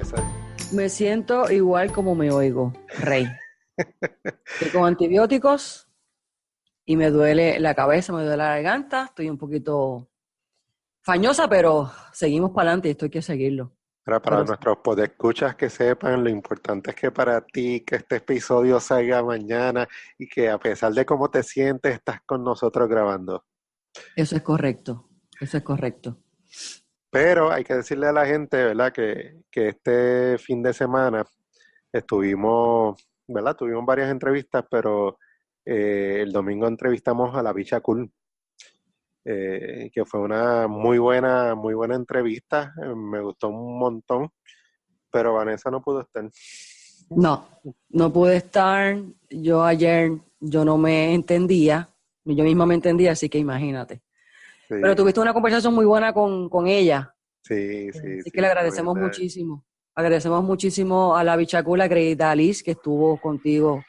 Vanessa? Me siento igual como me oigo, Rey. Estoy con antibióticos y me duele la cabeza, me duele la garganta. Estoy un poquito fañosa, pero seguimos para adelante y esto hay que seguirlo. Para Pero nuestros podescuchas que sepan, lo importante es que para ti, que este episodio salga mañana y que a pesar de cómo te sientes, estás con nosotros grabando. eso es correcto, eso es correcto. Pero hay que decirle a la gente, ¿verdad? Que este fin de semana estuvimos, ¿verdad? Tuvimos varias entrevistas, pero el domingo entrevistamos a la Bicha Cool, que fue una muy buena entrevista. Me gustó un montón, pero Vanessa no pudo estar. No, no pude estar. Yo ayer, yo no me entendía, ni yo misma me entendía, así que imagínate. Pero Sí, tuviste una conversación muy buena con ella. sí, sí, Así sí, que le de agradecemos verdad. muchísimo. Agradecemos muchísimo a la bichacula Greida Liz que estuvo contigo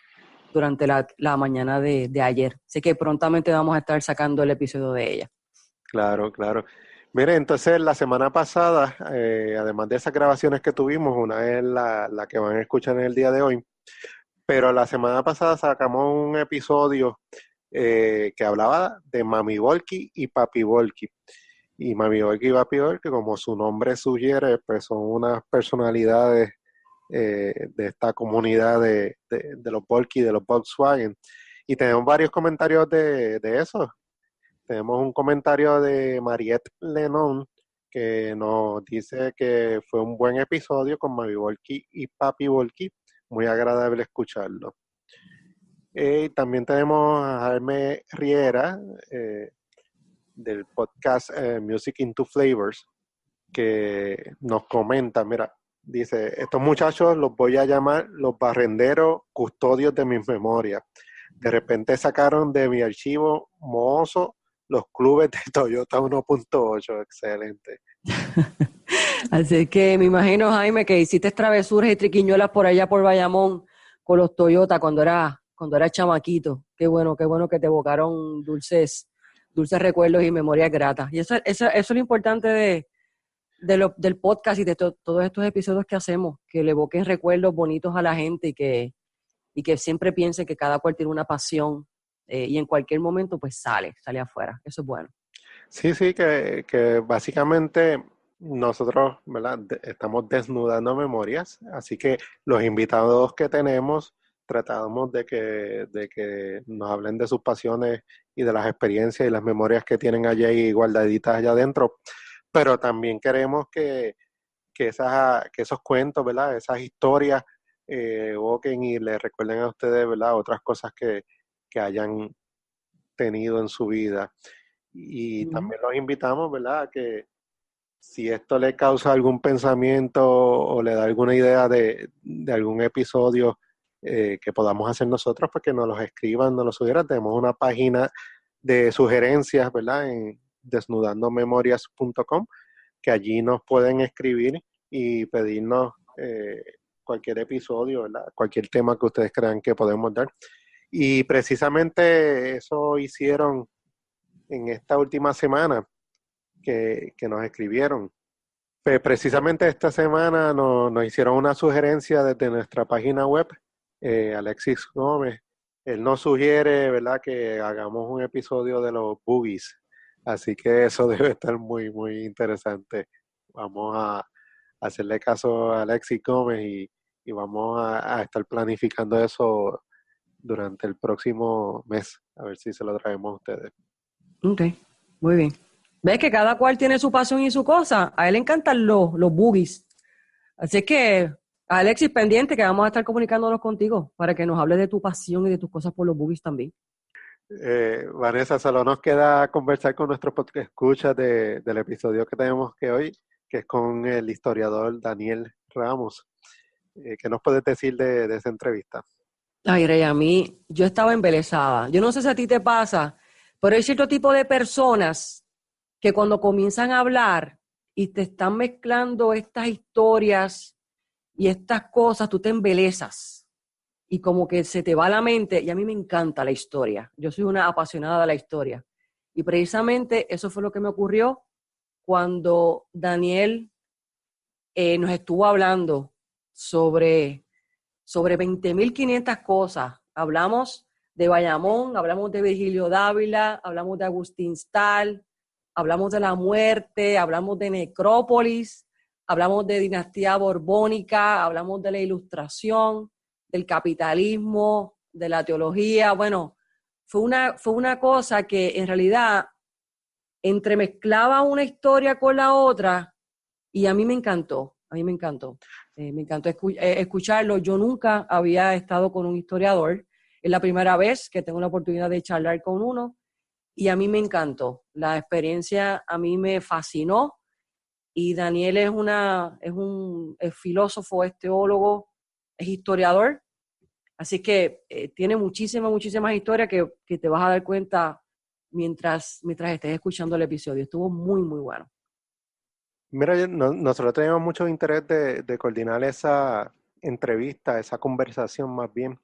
durante la mañana de ayer. Así que prontamente vamos a estar sacando el episodio de ella. Claro, claro. Mire, entonces la semana pasada, además de esas grabaciones que tuvimos, una es la que van a escuchar en el día de hoy, pero la semana pasada sacamos un episodio que hablaba de Mami Volky y Papi Volky. Y Mami Volky y Papi Volky, como su nombre sugiere, pues son unas personalidades de esta comunidad de los Volky, de los Volkswagen. Y tenemos varios comentarios de eso. Tenemos un comentario de Mariette Lennon que nos dice que fue un buen episodio con Mami Volky y Papi Volky. Muy agradable escucharlo. También tenemos a Jaime Riera del podcast Music into Flavors que nos comenta, mira, dice, estos muchachos los voy a llamar los barrenderos custodios de mis memorias. De repente sacaron de mi archivo mohoso los clubes de Toyota 1.8, excelente. Así que me imagino, Jaime, que hiciste travesuras y triquiñuelas por allá por Bayamón con los Toyota cuando era chamaquito. Qué bueno que te evocaron dulces recuerdos y memorias gratas. Y eso es lo importante del podcast y de todos estos episodios que hacemos, que le evoquen recuerdos bonitos a la gente y que siempre piense que cada cual tiene una pasión y en cualquier momento pues sale afuera. Eso es bueno. Sí, sí, que básicamente nosotros, ¿verdad? Estamos desnudando memorias, así que los invitados que tenemos tratamos de que nos hablen de sus pasiones y de las experiencias y las memorias que tienen allá y guardaditas allá adentro, pero también queremos que esos cuentos, ¿verdad? Esas historias evoquen y les recuerden a ustedes, ¿verdad? Otras cosas que hayan tenido en su vida. Y Ujú. también los invitamos, ¿verdad? A que si esto le causa algún pensamiento o le da alguna idea de algún episodio que podamos hacer nosotros, pues que nos los escriban, nos los sugieran. Tenemos una página de sugerencias, ¿verdad? En desnudandomemorias.com, que allí nos pueden escribir y pedirnos cualquier episodio, ¿verdad? Cualquier tema que ustedes crean que podemos dar. Y precisamente eso hicieron en esta última semana que nos escribieron. Pues precisamente esta semana nos hicieron una sugerencia desde nuestra página web, Alexis Gómez. Él nos sugiere, ¿verdad?, que hagamos un episodio de los boogies. Así que eso debe estar muy interesante. Vamos a hacerle caso a Alexis Gómez y vamos a estar planificando eso durante el próximo mes, a ver si se lo traemos a ustedes. Ok, muy bien. ¿Ves que cada cual tiene su pasión y su cosa? A él le encantan los boogies. Así es que, Alexis, pendiente que vamos a estar comunicándonos contigo para que nos hables de tu pasión y de tus cosas por los boogies también. Vanessa, solo nos queda conversar con nuestro podcast escucha del episodio que tenemos que hoy, que es con el historiador Daniel Ramos. ¿Qué nos puedes decir de esa entrevista? Ay, Rey, a mí, yo estaba embelesada. Yo no sé si a ti te pasa, pero hay cierto tipo de personas que cuando comienzan a hablar y te están mezclando estas historias y estas cosas, tú te embelesas y como que se te va la mente. Y a mí me encanta la historia. Yo soy una apasionada de la historia. Y precisamente eso fue lo que me ocurrió cuando Daniel nos estuvo hablando sobre 20.500 cosas. Hablamos de Bayamón, hablamos de Virgilio Dávila, hablamos de Agustín Stahl, hablamos de la muerte, hablamos de Necrópolis, hablamos de dinastía borbónica, hablamos de la ilustración, del capitalismo, de la teología. Bueno, fue una cosa que en realidad entremezclaba una historia con la otra y a mí me encantó, me encantó escucharlo. Yo nunca había estado con un historiador, es la primera vez que tengo la oportunidad de charlar con uno y a mí me encantó. La experiencia a mí me fascinó y Daniel es es filósofo, es teólogo, es historiador, así que tiene muchísimas historias que te vas a dar cuenta mientras estés escuchando el episodio. Estuvo muy, muy bueno. Mira, nosotros teníamos mucho interés de coordinar esa entrevista, esa conversación más bien.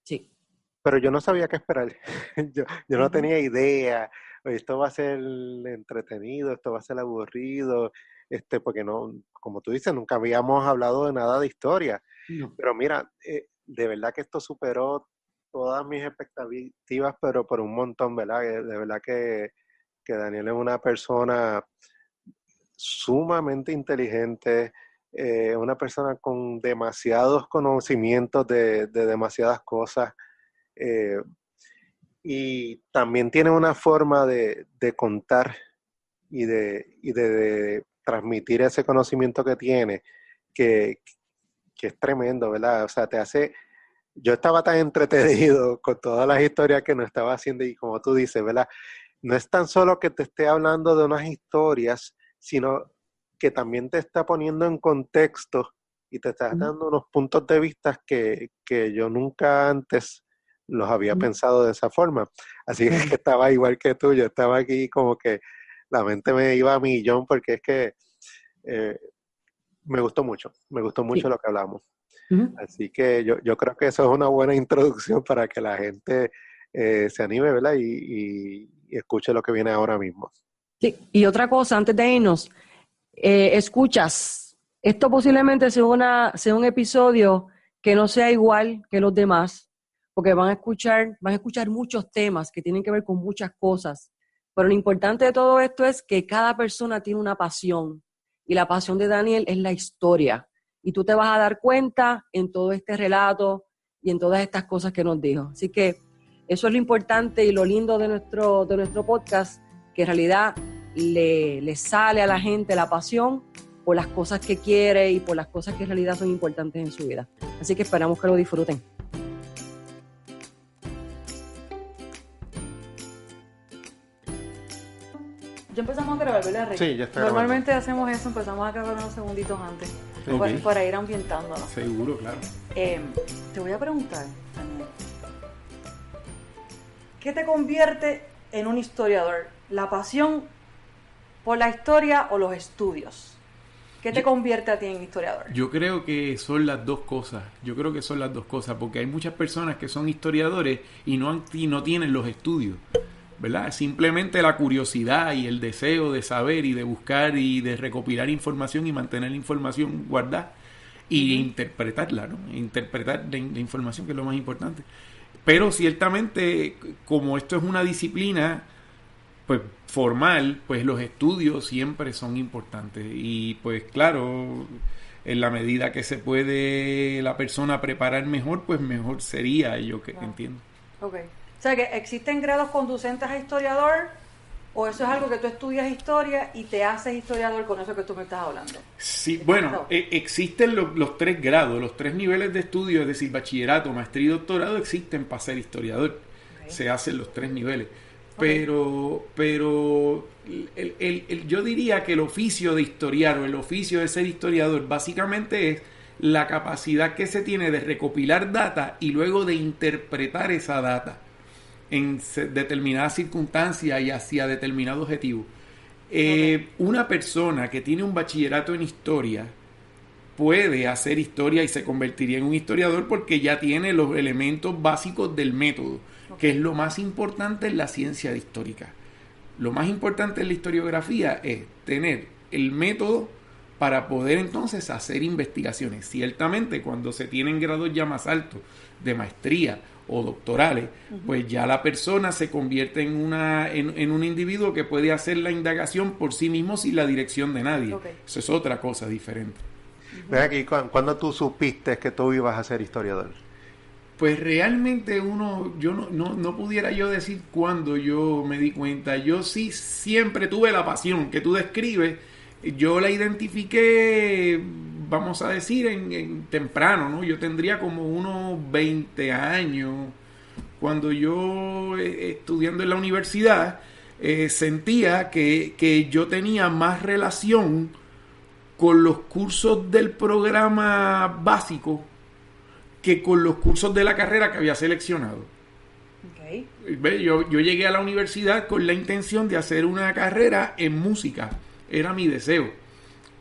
Sí. Pero yo no sabía qué esperar. Yo no tenía idea. Oye, esto va a ser entretenido, esto va a ser aburrido, porque no, como tú dices, nunca habíamos hablado de nada de historia. No. Pero mira, de verdad que esto superó todas mis expectativas, pero por un montón, ¿verdad? De verdad que Daniel es una persona sumamente inteligente, una persona con demasiados conocimientos de demasiadas cosas. Y también tiene una forma de contar y de transmitir ese conocimiento que tiene que es tremendo, ¿verdad? O sea, yo estaba tan entretenido con todas las historias que nos estaba haciendo y como tú dices, ¿verdad? No es tan solo que te esté hablando de unas historias, sino que también te está poniendo en contexto y te está dando unos puntos de vista que yo nunca antes los había pensado de esa forma. Así que estaba igual que tú, yo estaba aquí como que la mente me iba a millón porque es que me gustó mucho lo que hablamos. Así que yo creo que eso es una buena introducción para que la gente se anime, ¿verdad? Y escuche lo que viene ahora mismo. Sí, y otra cosa, antes de irnos, escuchas, esto posiblemente sea un episodio que no sea igual que los demás, porque van a escuchar muchos temas que tienen que ver con muchas cosas, pero lo importante de todo esto es que cada persona tiene una pasión, y la pasión de Daniel es la historia, y tú te vas a dar cuenta en todo este relato y en todas estas cosas que nos dijo. Así que eso es lo importante y lo lindo de nuestro podcast, que en realidad le sale a la gente la pasión por las cosas que quiere y por las cosas que en realidad son importantes en su vida. Así que esperamos que lo disfruten. Ya empezamos a grabar, ¿verdad, Rick? Sí, ya está Normalmente grabando. hacemos eso, empezamos a grabar unos segunditos antes, Okay. para ir ambientándonos. Seguro, claro. Te voy a preguntar, Daniel, ¿qué te convierte en un historiador? ¿La pasión por la historia o los estudios? ¿Qué te convierte a ti en historiador? Yo creo que son las dos cosas. Porque hay muchas personas que son historiadores y no tienen los estudios, ¿verdad? Simplemente la curiosidad y el deseo de saber y de buscar y de recopilar información y mantener la información guardada y interpretarla, ¿no? Interpretar la información, que es lo más importante. Pero ciertamente, como esto es una disciplina pues formal, pues los estudios siempre son importantes. Y pues claro, en la medida que se puede la persona preparar mejor, pues mejor sería, yo que entiendo. Okay. O sea, que existen grados conducentes a historiador, o eso es algo que tú estudias historia y te haces historiador con eso que tú me estás hablando. Sí, bueno, existen los 3 grados, los 3 niveles de estudio, es decir, bachillerato, maestría y doctorado, existen para ser historiador. Okay. Se hacen los 3 niveles. Pero yo diría que el oficio de historiar o el oficio de ser historiador básicamente es la capacidad que se tiene de recopilar data y luego de interpretar esa data en determinadas circunstancias y hacia determinado objetivo. Una persona que tiene un bachillerato en historia puede hacer historia y se convertiría en un historiador porque ya tiene los elementos básicos del método, que es lo más importante en la ciencia histórica. Lo más importante en la historiografía es tener el método para poder entonces hacer investigaciones. Ciertamente, cuando se tienen grados ya más altos de maestría o doctorales, pues ya la persona se convierte en un individuo que puede hacer la indagación por sí mismo sin la dirección de nadie. Okay. Eso es otra cosa diferente. Ven aquí, ¿cuándo tú supiste que tú ibas a ser historiador? Pues realmente yo no pudiera yo decir cuándo yo me di cuenta. Yo sí siempre tuve la pasión que tú describes. Yo la identifiqué, vamos a decir, en temprano, ¿no? Yo tendría como unos 20 años. Cuando yo, estudiando en la universidad, sentía que yo tenía más relación con los cursos del programa básico que con los cursos de la carrera que había seleccionado. Okay. Yo llegué a la universidad con la intención de hacer una carrera en música. Era mi deseo.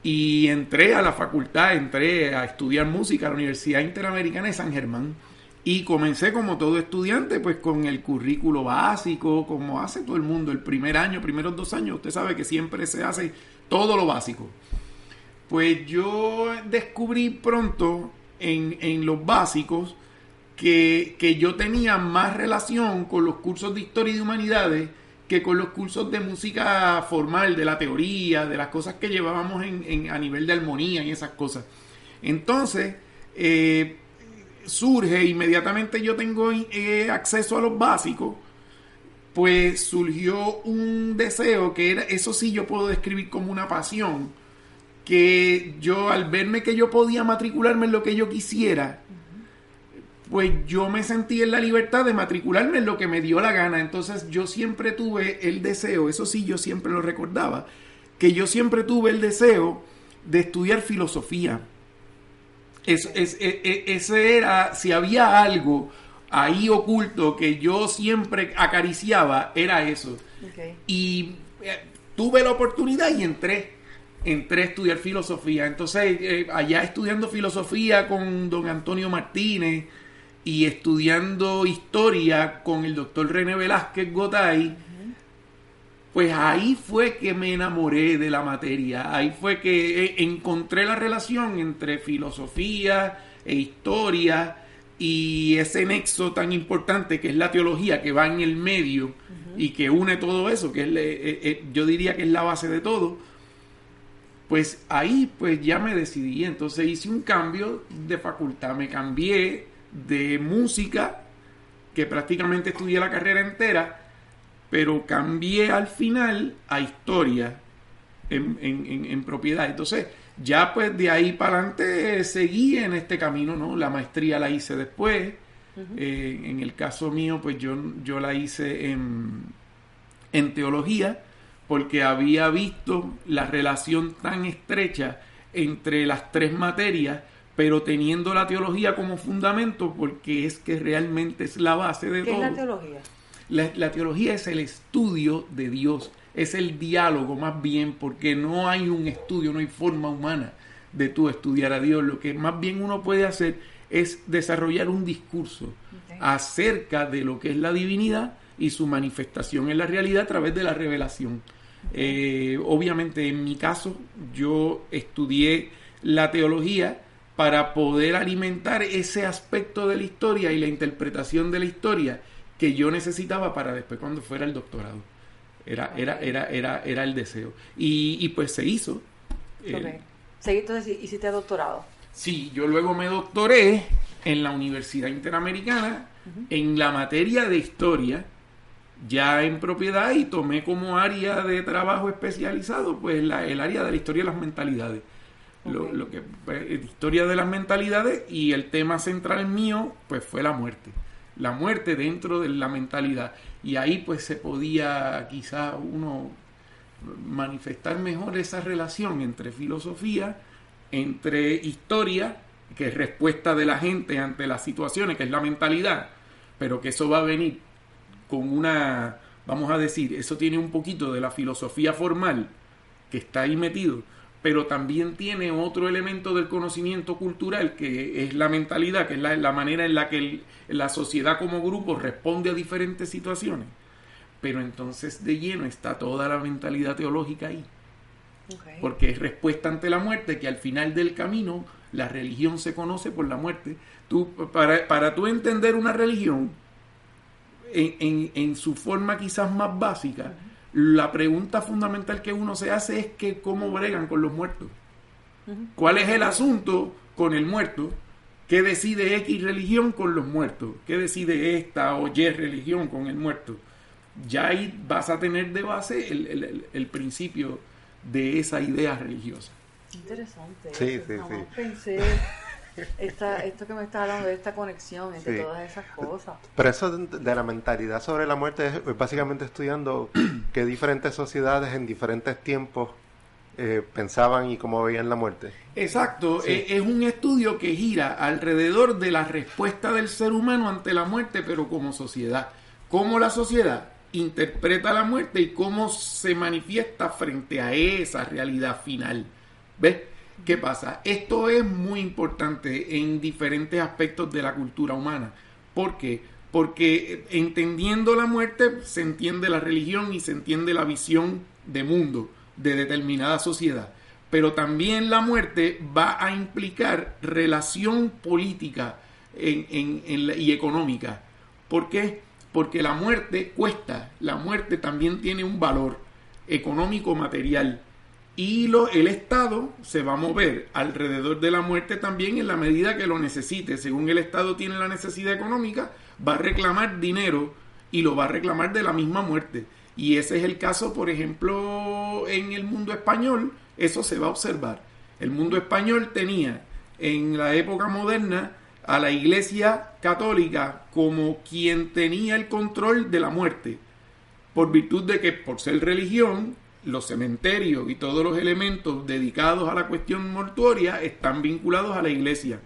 Y entré a la facultad, entré a estudiar música a la Universidad Interamericana de San Germán. Y comencé como todo estudiante, pues con el currículo básico, como hace todo el mundo. El primer año, primeros 2 años, usted sabe que siempre se hace todo lo básico. Pues yo descubrí pronto en los básicos que yo tenía más relación con los cursos de historia y de humanidades que con los cursos de música formal, de la teoría, de las cosas que llevábamos a nivel de armonía y esas cosas. Entonces, surge inmediatamente, yo tengo acceso a los básicos, pues surgió un deseo que era, eso sí yo puedo describir como una pasión, que yo al verme que yo podía matricularme en lo que yo quisiera, pues yo me sentí en la libertad de matricularme en lo que me dio la gana. Entonces yo siempre tuve el deseo, eso sí yo siempre lo recordaba, que yo siempre tuve el deseo de estudiar filosofía. Ese era, si había algo ahí oculto que yo siempre acariciaba, era eso. Okay. Y tuve la oportunidad y entré a estudiar filosofía. Entonces, allá estudiando filosofía con don Antonio Martínez y estudiando historia con el doctor René Velázquez Gotay, pues ahí fue que me enamoré de la materia. Ahí fue que encontré la relación entre filosofía e historia y ese nexo tan importante que es la teología, que va en el medio y que une todo eso, que es yo diría que es la base de todo. Pues ahí pues ya me decidí. Entonces hice un cambio de facultad. Me cambié de música, que prácticamente estudié la carrera entera, pero cambié al final a historia en propiedad. Entonces ya pues de ahí para adelante seguí en este camino, ¿no? La maestría la hice después. En el caso mío pues yo la hice en teología, porque había visto la relación tan estrecha entre las 3 materias, pero teniendo la teología como fundamento, porque es que realmente es la base de todo. ¿Qué es la teología? La teología es el estudio de Dios, es el diálogo más bien, porque no hay un estudio, no hay forma humana de tú estudiar a Dios. Lo que más bien uno puede hacer es desarrollar un discurso acerca de lo que es la divinidad y su manifestación en la realidad a través de la revelación. Obviamente en mi caso yo estudié la teología para poder alimentar ese aspecto de la historia y la interpretación de la historia que yo necesitaba para después cuando fuera el doctorado. Era el deseo. Y pues se hizo. Entonces hiciste doctorado. Sí, yo luego me doctoré en la Universidad Interamericana en la materia de historia, ya en propiedad, y tomé como área de trabajo especializado pues el área de la historia de las mentalidades. Lo que historia de las mentalidades, y el tema central mío pues fue la muerte dentro de la mentalidad, y ahí pues se podía quizá uno manifestar mejor esa relación entre filosofía, entre historia, que es respuesta de la gente ante las situaciones, que es la mentalidad, pero que eso va a venir con una, vamos a decir, eso tiene un poquito de la filosofía formal que está ahí metido, pero también tiene otro elemento del conocimiento cultural, que es la mentalidad, que es la manera en la que la sociedad como grupo responde a diferentes situaciones. Pero entonces de lleno está toda la mentalidad teológica ahí. Okay. Porque es respuesta ante la muerte, que al final del camino la religión se conoce por la muerte. Para tú entender una religión en su forma quizás más básica, la pregunta fundamental que uno se hace es que cómo bregan con los muertos. ¿Cuál es el asunto con el muerto? ¿Qué decide X religión con los muertos? ¿Qué decide esta o Y religión con el muerto? Ya ahí vas a tener de base el principio de esa idea religiosa. Interesante. Sí, sí, Jamás sí. pensé esto que me está hablando de esta conexión entre Sí. todas esas cosas. Pero eso de la mentalidad sobre la muerte es básicamente estudiando qué diferentes sociedades en diferentes tiempos pensaban y cómo veían la muerte. Exacto, Sí. es un estudio que gira alrededor de la respuesta del ser humano ante la muerte, pero como sociedad. Cómo la sociedad interpreta la muerte y cómo se manifiesta frente a esa realidad final. ¿Ves? ¿Qué pasa? Esto es muy importante en diferentes aspectos de la cultura humana. ¿Por qué? Porque entendiendo la muerte se entiende la religión y se entiende la visión de mundo de determinada sociedad. Pero también la muerte va a implicar relación política y económica. ¿Por qué? Porque la muerte cuesta, la muerte también tiene un valor económico material. Y el Estado se va a mover alrededor de la muerte también en la medida que lo necesite. Según el Estado tiene la necesidad económica, va a reclamar dinero y lo va a reclamar de la misma muerte. Y ese es el caso, por ejemplo, en el mundo español, eso se va a observar. El mundo español tenía en la época moderna a la Iglesia Católica como quien tenía el control de la muerte, por virtud de que, por ser religión, los cementerios y todos los elementos dedicados a la cuestión mortuoria están vinculados a la Iglesia.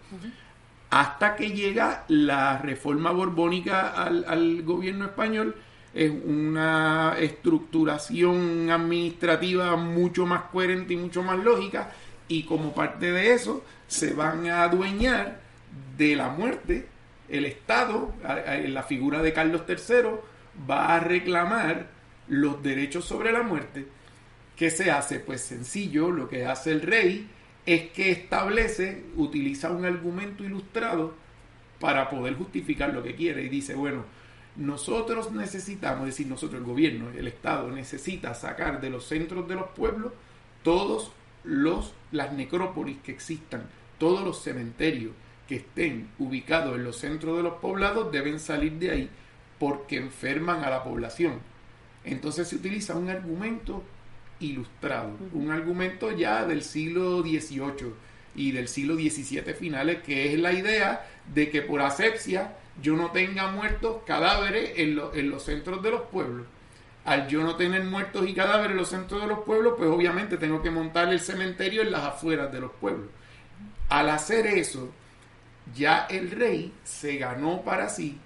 Hasta que llega la reforma borbónica al gobierno español, es una estructuración administrativa mucho más coherente y mucho más lógica, y como parte de eso se van a adueñar de la muerte. El Estado, en la figura de Carlos III, va a reclamar los derechos sobre la muerte. ¿Qué se hace? Pues sencillo, lo que hace el rey es que utiliza un argumento ilustrado para poder justificar lo que quiere, y dice, bueno, nosotros necesitamos, es decir, nosotros, el gobierno, el Estado, necesita sacar de los centros de los pueblos todos las necrópolis que existan, todos los cementerios que estén ubicados en los centros de los poblados deben salir de ahí porque enferman a la población. Entonces se utiliza un argumento ilustrado, un argumento ya del siglo XVIII y del siglo XVII finales, que es la idea de que por asepsia yo no tenga muertos cadáveres en los centros de los pueblos. Al yo no tener muertos y cadáveres en los centros de los pueblos, pues obviamente tengo que montar el cementerio en las afueras de los pueblos. Al hacer eso, ya el rey se ganó para sí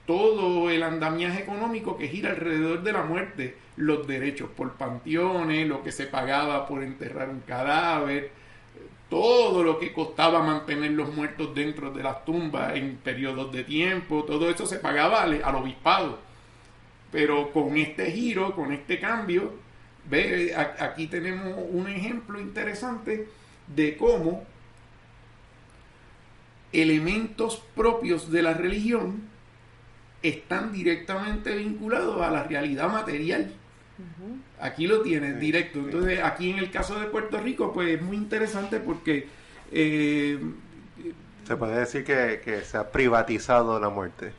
todo el andamiaje económico que gira alrededor de la muerte, los derechos por panteones, lo que se pagaba por enterrar un cadáver, todo lo que costaba mantener los muertos dentro de las tumbas en periodos de tiempo, todo eso se pagaba al obispado. Pero con este giro, con este cambio, ve, aquí tenemos un ejemplo interesante de cómo elementos propios de la religión están directamente vinculados a la realidad material. Aquí lo tienes directo. Entonces, aquí en el caso de Puerto Rico, pues es muy interesante porque Se puede decir que se ha privatizado la muerte.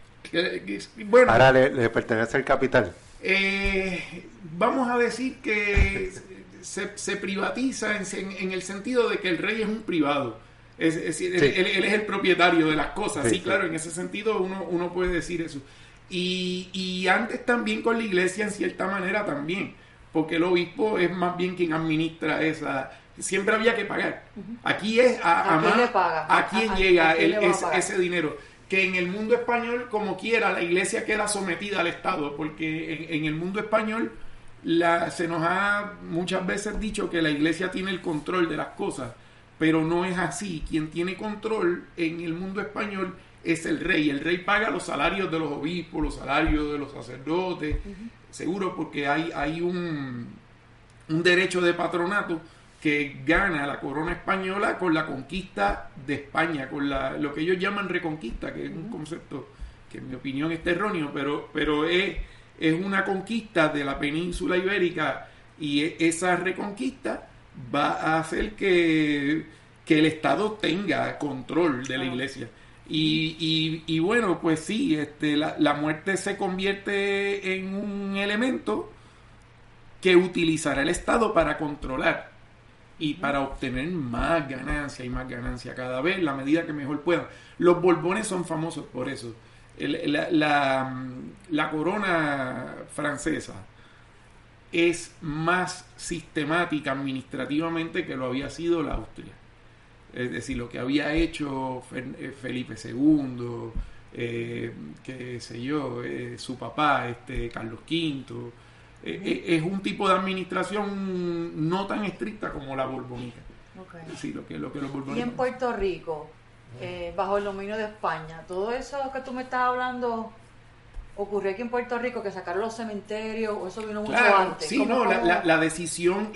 bueno, Ahora le pertenece el capital. Vamos a decir que se privatiza en el sentido de que el rey es un privado. Es decir, Sí. él es el propietario de las cosas. Sí, Sí, claro, sí. en ese sentido uno puede decir eso. Y antes también con la iglesia, en cierta manera también, porque el obispo es más bien quien administra esa. Siempre había que pagar. Aquí es ¿A quién le paga? a quién ¿A llega quién le va a pagar? ese dinero. Que en el mundo español, como quiera, la iglesia queda sometida al Estado, porque en el mundo español se nos ha muchas veces dicho que la iglesia tiene el control de las cosas, pero no es así. Quien tiene control en el mundo español es el rey. El rey paga los salarios de los obispos, los salarios de los sacerdotes, seguro, porque hay un derecho de patronato que gana la corona española con la conquista de España, con lo que ellos llaman reconquista, que es un concepto que en mi opinión es erróneo, pero es una conquista de la península ibérica, y esa reconquista va a hacer que el Estado tenga control de la iglesia. Y bueno, pues sí, la muerte se convierte en un elemento que utilizará el Estado para controlar y para obtener más ganancia y más ganancia cada vez, la medida que mejor puedan. Los Borbones son famosos por eso. La corona francesa es más sistemática administrativamente que lo había sido la Austria. Es decir, lo que había hecho Felipe II, qué sé yo, su papá, Carlos V, es un tipo de administración no tan estricta como la borbónica. Okay. Sí, lo que los borbónicos. Y en Puerto Rico, bajo el dominio de España, todo eso que tú me estás hablando ocurrió aquí en Puerto Rico, que sacaron los cementerios, o eso vino mucho antes. Sí, no, la decisión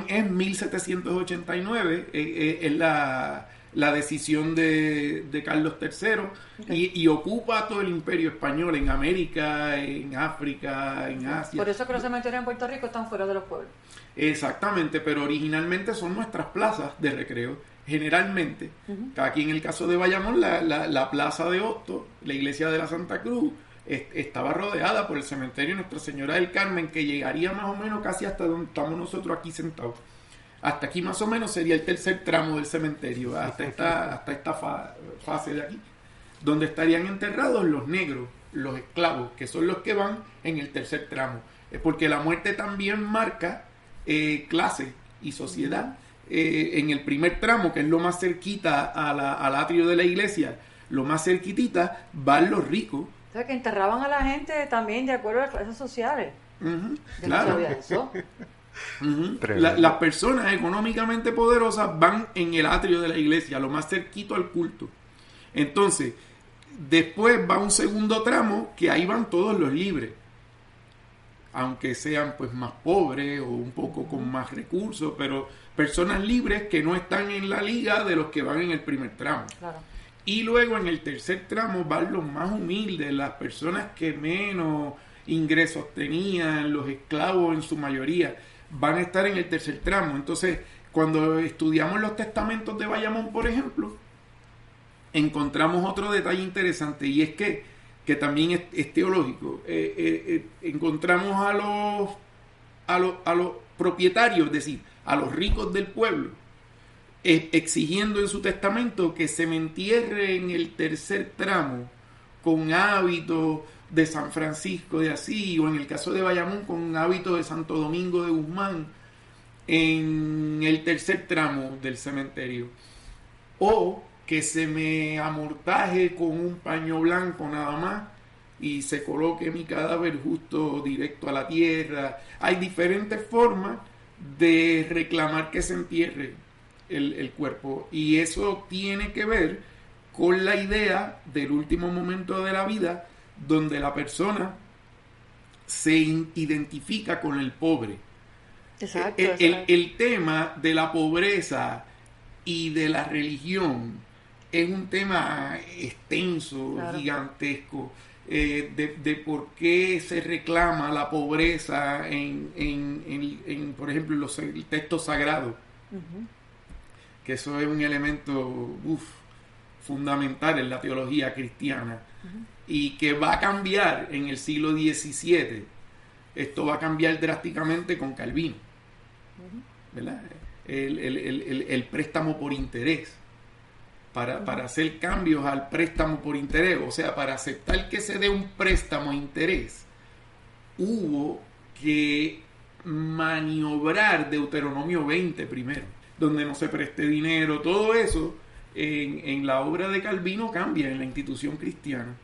es 1789, es la decisión de Carlos III, y ocupa todo el imperio español en América, en África, en Asia. Por eso que los cementerios en Puerto Rico están fuera de los pueblos. Exactamente, pero originalmente son nuestras plazas de recreo. Generalmente, aquí en el caso de Bayamón, la plaza de Hostos, la iglesia de la Santa Cruz, estaba rodeada por el cementerio Nuestra Señora del Carmen, que llegaría más o menos casi hasta donde estamos nosotros aquí sentados. Hasta aquí más o menos sería el tercer tramo del cementerio, hasta esta fase de aquí, donde estarían enterrados los negros, los esclavos, que son los que van en el tercer tramo. Porque la muerte también marca clase y sociedad. En el primer tramo, que es lo más cerquita al atrio de la iglesia, lo más cerquitita, van los ricos. O sea, que enterraban a la gente también de acuerdo a las clases sociales. Claro. No sabía eso. Las personas económicamente poderosas van en el atrio de la iglesia, lo más cerquito al culto. Entonces, después va un segundo tramo, que ahí van todos los libres, aunque sean pues más pobres o un poco con más recursos, pero personas libres que no están en la liga de los que van en el primer tramo. Claro. Y luego en el tercer tramo van los más humildes, las personas que menos ingresos tenían, los esclavos en su mayoría, van a estar en el tercer tramo. Entonces, cuando estudiamos los testamentos de Bayamón, por ejemplo, encontramos otro detalle interesante, y es que también es teológico. Encontramos a los propietarios, es decir, a los ricos del pueblo, exigiendo en su testamento que se me entierre en el tercer tramo con hábitos de San Francisco de Asís, o en el caso de Bayamón con hábitos de Santo Domingo de Guzmán, en el tercer tramo del cementerio, o que se me amortaje con un paño blanco nada más y se coloque mi cadáver justo directo a la tierra. Hay diferentes formas de reclamar que se entierre el cuerpo, y eso tiene que ver con la idea del último momento de la vida, donde la persona se identifica con el pobre. Exacto, El tema de la pobreza y de la religión es un tema extenso, claro, gigantesco, de por qué se reclama la pobreza en por ejemplo, los textos sagrados. Que eso es un elemento fundamental en la teología cristiana, y que va a cambiar en el siglo XVII. Esto va a cambiar drásticamente con Calvino, ¿verdad? El préstamo por interés, para hacer cambios al préstamo por interés, o sea, para aceptar que se dé un préstamo a interés, hubo que maniobrar Deuteronomio 20 primero, donde no se preste dinero. Todo eso en la obra de Calvino cambia en la institución cristiana.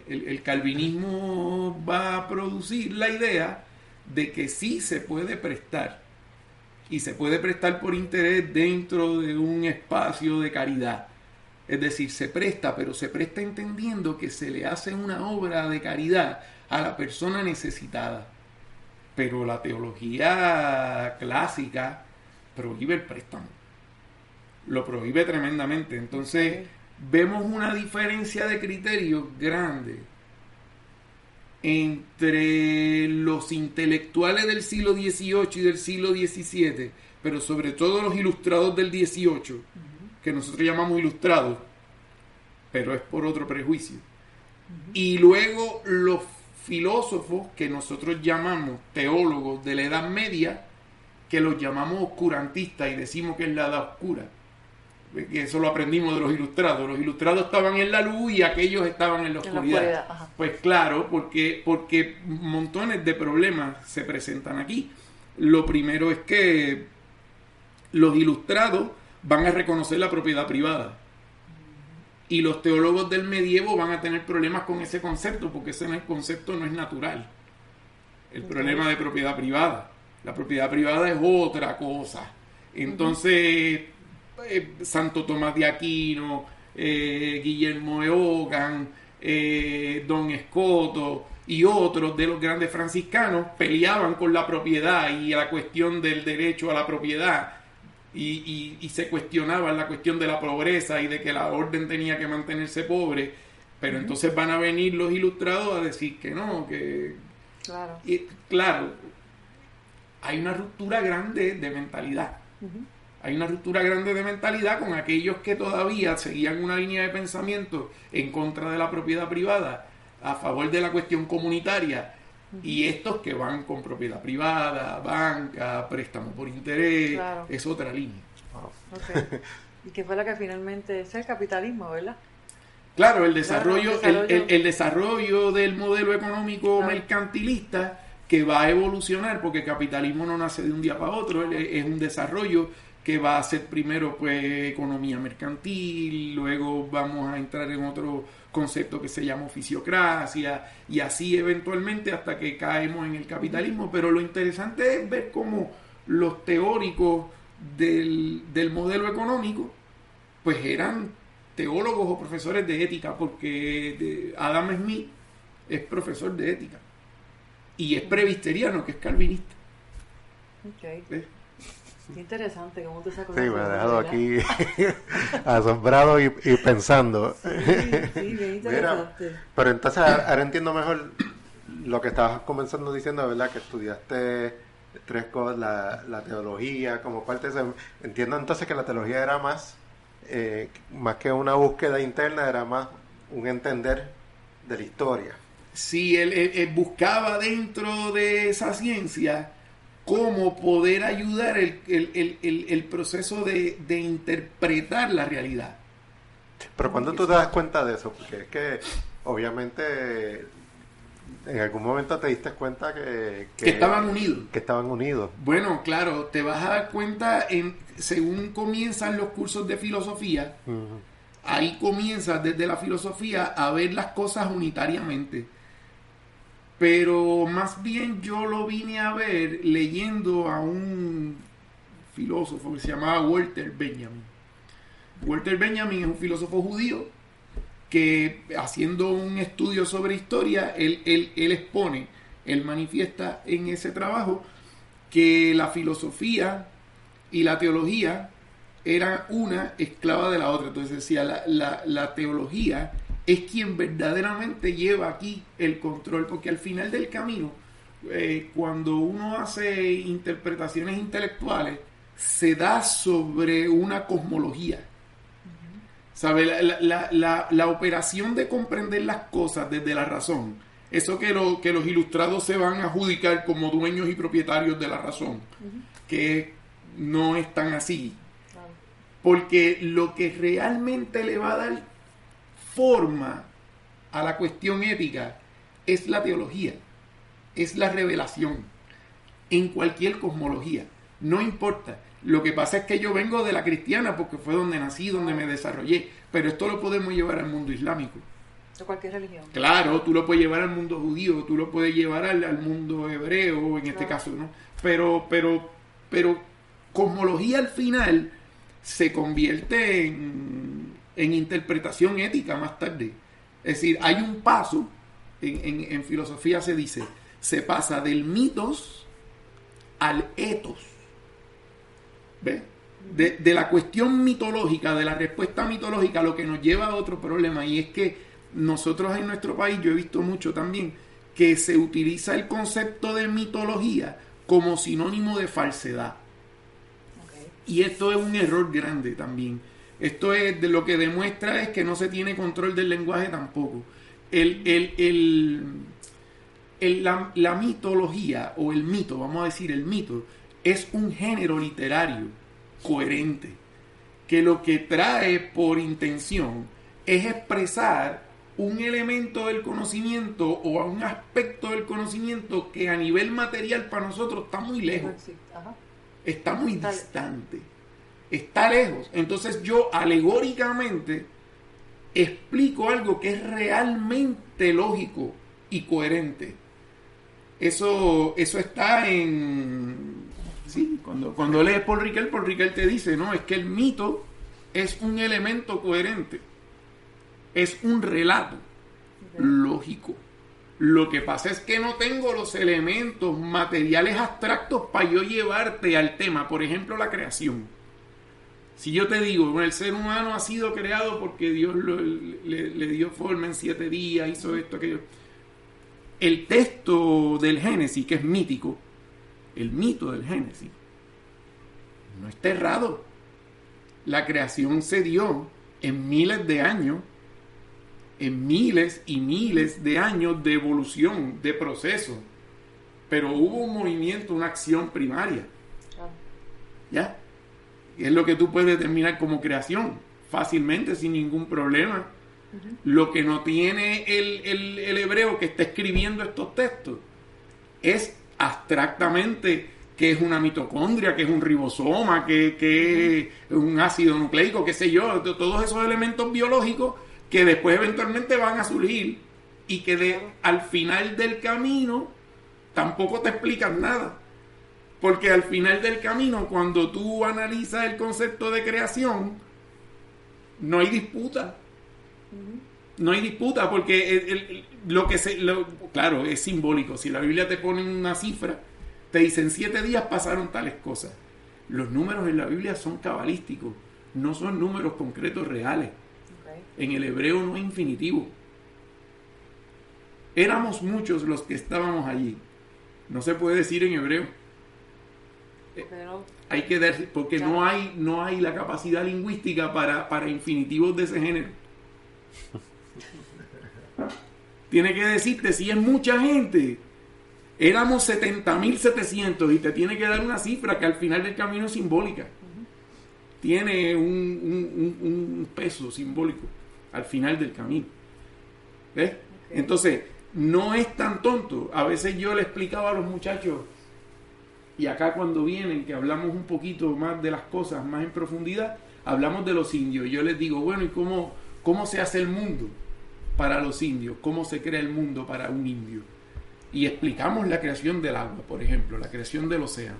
El calvinismo va a producir la idea de que sí se puede prestar, y se puede prestar por interés dentro de un espacio de caridad. Es decir, se presta, pero se presta entendiendo que se le hace una obra de caridad a la persona necesitada. pero la teología clásica prohíbe el préstamo. Lo prohíbe tremendamente. Entonces, vemos una diferencia de criterios grande entre los intelectuales del siglo XVIII y del siglo XVII, pero sobre todo los ilustrados del XVIII, que nosotros llamamos ilustrados, pero es por otro prejuicio. Y luego los filósofos que nosotros llamamos teólogos de la Edad Media, que los llamamos oscurantistas y decimos que es la Edad Oscura. Que eso lo aprendimos de los ilustrados. Los ilustrados estaban en la luz y aquellos estaban en la oscuridad. Pues claro, porque montones de problemas se presentan aquí. Lo primero es que los ilustrados van a reconocer la propiedad privada. Y los teólogos del medievo van a tener problemas con ese concepto, porque ese concepto no es natural. El problema de propiedad privada. La propiedad privada es otra cosa. Entonces, Santo Tomás de Aquino, Guillermo de Ogan, Don Escoto y otros de los grandes franciscanos peleaban con la propiedad y la cuestión del derecho a la propiedad. Y se cuestionaba la cuestión de la pobreza y de que la orden tenía que mantenerse pobre, pero entonces van a venir los ilustrados a decir que no, que... Claro. Y, claro, hay una ruptura grande de mentalidad. Hay una ruptura grande de mentalidad con aquellos que todavía seguían una línea de pensamiento en contra de la propiedad privada, a favor de la cuestión comunitaria, y estos que van con propiedad privada, banca, préstamo por interés, Claro. es otra línea. Okay. Y que fue la que finalmente es el capitalismo, ¿verdad? Claro, el desarrollo, Claro, el desarrollo del modelo económico Claro. mercantilista que va a evolucionar, porque el capitalismo no nace de un día para otro, es un desarrollo que va a ser primero pues economía mercantil, luego vamos a entrar en otro concepto que se llama oficiocracia, y así eventualmente hasta que caemos en el capitalismo. Pero lo interesante es ver cómo los teóricos del modelo económico pues eran teólogos o profesores de ética, porque Adam Smith es profesor de ética y es presbiteriano, que es calvinista. Okay. ¿Ves? Qué interesante cómo tú sacas. Sí, me ha dejado aquí asombrado y pensando. Sí, bien interesante. Mira, pero entonces ahora entiendo mejor lo que estabas comenzando diciendo, ¿verdad? Que estudiaste tres cosas, la teología como parte de eso. Entiendo entonces que la teología era más que una búsqueda interna, era más un entender de la historia. Sí, él buscaba dentro de esa ciencia cómo poder ayudar el proceso de interpretar la realidad. Pero ¿cuándo tú te das cuenta de eso? Porque es que obviamente en algún momento te diste cuenta que estaban unidos. Que estaban unidos. Bueno, claro, te vas a dar cuenta según comienzan los cursos de filosofía. Uh-huh. Ahí comienzas desde la filosofía a ver las cosas unitariamente. Pero más bien yo lo vine a ver leyendo a un filósofo que se llamaba Walter Benjamin. Walter Benjamin es un filósofo judío que, haciendo un estudio sobre historia, él expone, él manifiesta en ese trabajo que la filosofía y la teología eran una esclava de la otra. Entonces decía, la teología es quien verdaderamente lleva aquí el control, porque al final del camino, cuando uno hace interpretaciones intelectuales, se da sobre una cosmología. ¿Sabe? La operación de comprender las cosas desde la razón, eso que los ilustrados se van a adjudicar como dueños y propietarios de la razón, que no es tan así. Porque lo que realmente le va a dar forma a la cuestión ética es la teología, es la revelación en cualquier cosmología, no importa. Lo que pasa es que yo vengo de la cristiana porque fue donde nací, donde me desarrollé, pero esto lo podemos llevar al mundo islámico, de cualquier religión. claro, tú lo puedes llevar al mundo judío, tú lo puedes llevar al mundo hebreo en este caso, ¿no? Pero cosmología al final se convierte en interpretación ética más tarde. Es decir, hay un paso, en filosofía se dice se pasa del mitos al etos. ¿Ves? De la cuestión mitológica, de la respuesta mitológica, lo que nos lleva a otro problema, y es que nosotros en nuestro país, yo he visto mucho también, que se utiliza el concepto de mitología como sinónimo de falsedad. Okay. Y esto es un error grande también. Esto es de lo que demuestra es que no se tiene control del lenguaje tampoco. La mitología, o el mito, vamos a decir el mito, es un género literario coherente, que lo que trae por intención es expresar un elemento del conocimiento o un aspecto del conocimiento que a nivel material para nosotros está muy lejos, está muy distante, está lejos. Entonces yo alegóricamente explico algo que es realmente lógico y coherente. Eso está en... Sí, cuando lees Paul Ricoeur te dice, no, es que el mito es un elemento coherente, es un relato lógico. Lo que pasa es que no tengo los elementos materiales abstractos para yo llevarte al tema. Por ejemplo, la creación. Si yo te digo, bueno, el ser humano ha sido creado porque Dios le dio forma en 7 días, hizo esto, aquello. El texto del Génesis, que es mítico, el mito del Génesis, no está errado. La creación se dio en miles de años, en miles y miles de años de evolución, de proceso. Pero hubo un movimiento, una acción primaria. ¿Ya? Es lo que tú puedes determinar como creación, fácilmente, sin ningún problema. Lo que no tiene el hebreo que está escribiendo estos textos es abstractamente qué es una mitocondria, qué es un ribosoma, qué es un ácido nucleico, qué sé yo, todos esos elementos biológicos que después eventualmente van a surgir y que al final del camino tampoco te explican nada. Porque al final del camino, cuando tú analizas el concepto de creación, no hay disputa. No hay disputa porque claro, es simbólico. Si la Biblia te pone una cifra, te dicen 7 días pasaron tales cosas. Los números en la Biblia son cabalísticos, no son números concretos reales. Okay. En el hebreo no hay infinitivo. Éramos muchos los que estábamos allí. No se puede decir en hebreo. Hay que dar, porque no hay la capacidad lingüística para infinitivos de ese género. Tiene que decirte si es mucha gente. Éramos 70.700 y te tiene que dar una cifra que al final del camino es simbólica. Tiene un peso simbólico al final del camino. ¿Ves? Okay. Entonces, no es tan tonto. A veces yo le explicaba a los muchachos, y acá cuando vienen, que hablamos un poquito más de las cosas, más en profundidad, hablamos de los indios. Yo les digo, bueno, ¿y cómo se hace el mundo para los indios? ¿Cómo se crea el mundo para un indio? Y explicamos la creación del agua, por ejemplo, la creación del océano.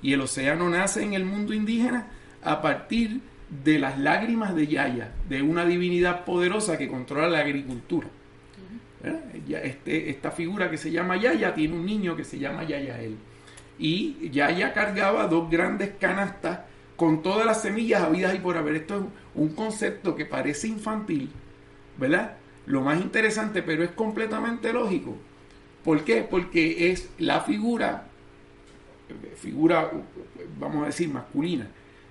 Y el océano nace en el mundo indígena a partir de las lágrimas de Yaya, de una divinidad poderosa que controla la agricultura. Esta figura que se llama Yaya tiene un niño que se llama Yayael. Y Yaya cargaba 2 grandes canastas con todas las semillas habidas y por haber. Esto es un concepto que parece infantil, ¿verdad? Lo más interesante, pero es completamente lógico. ¿Por qué? Porque es la figura, vamos a decir, masculina,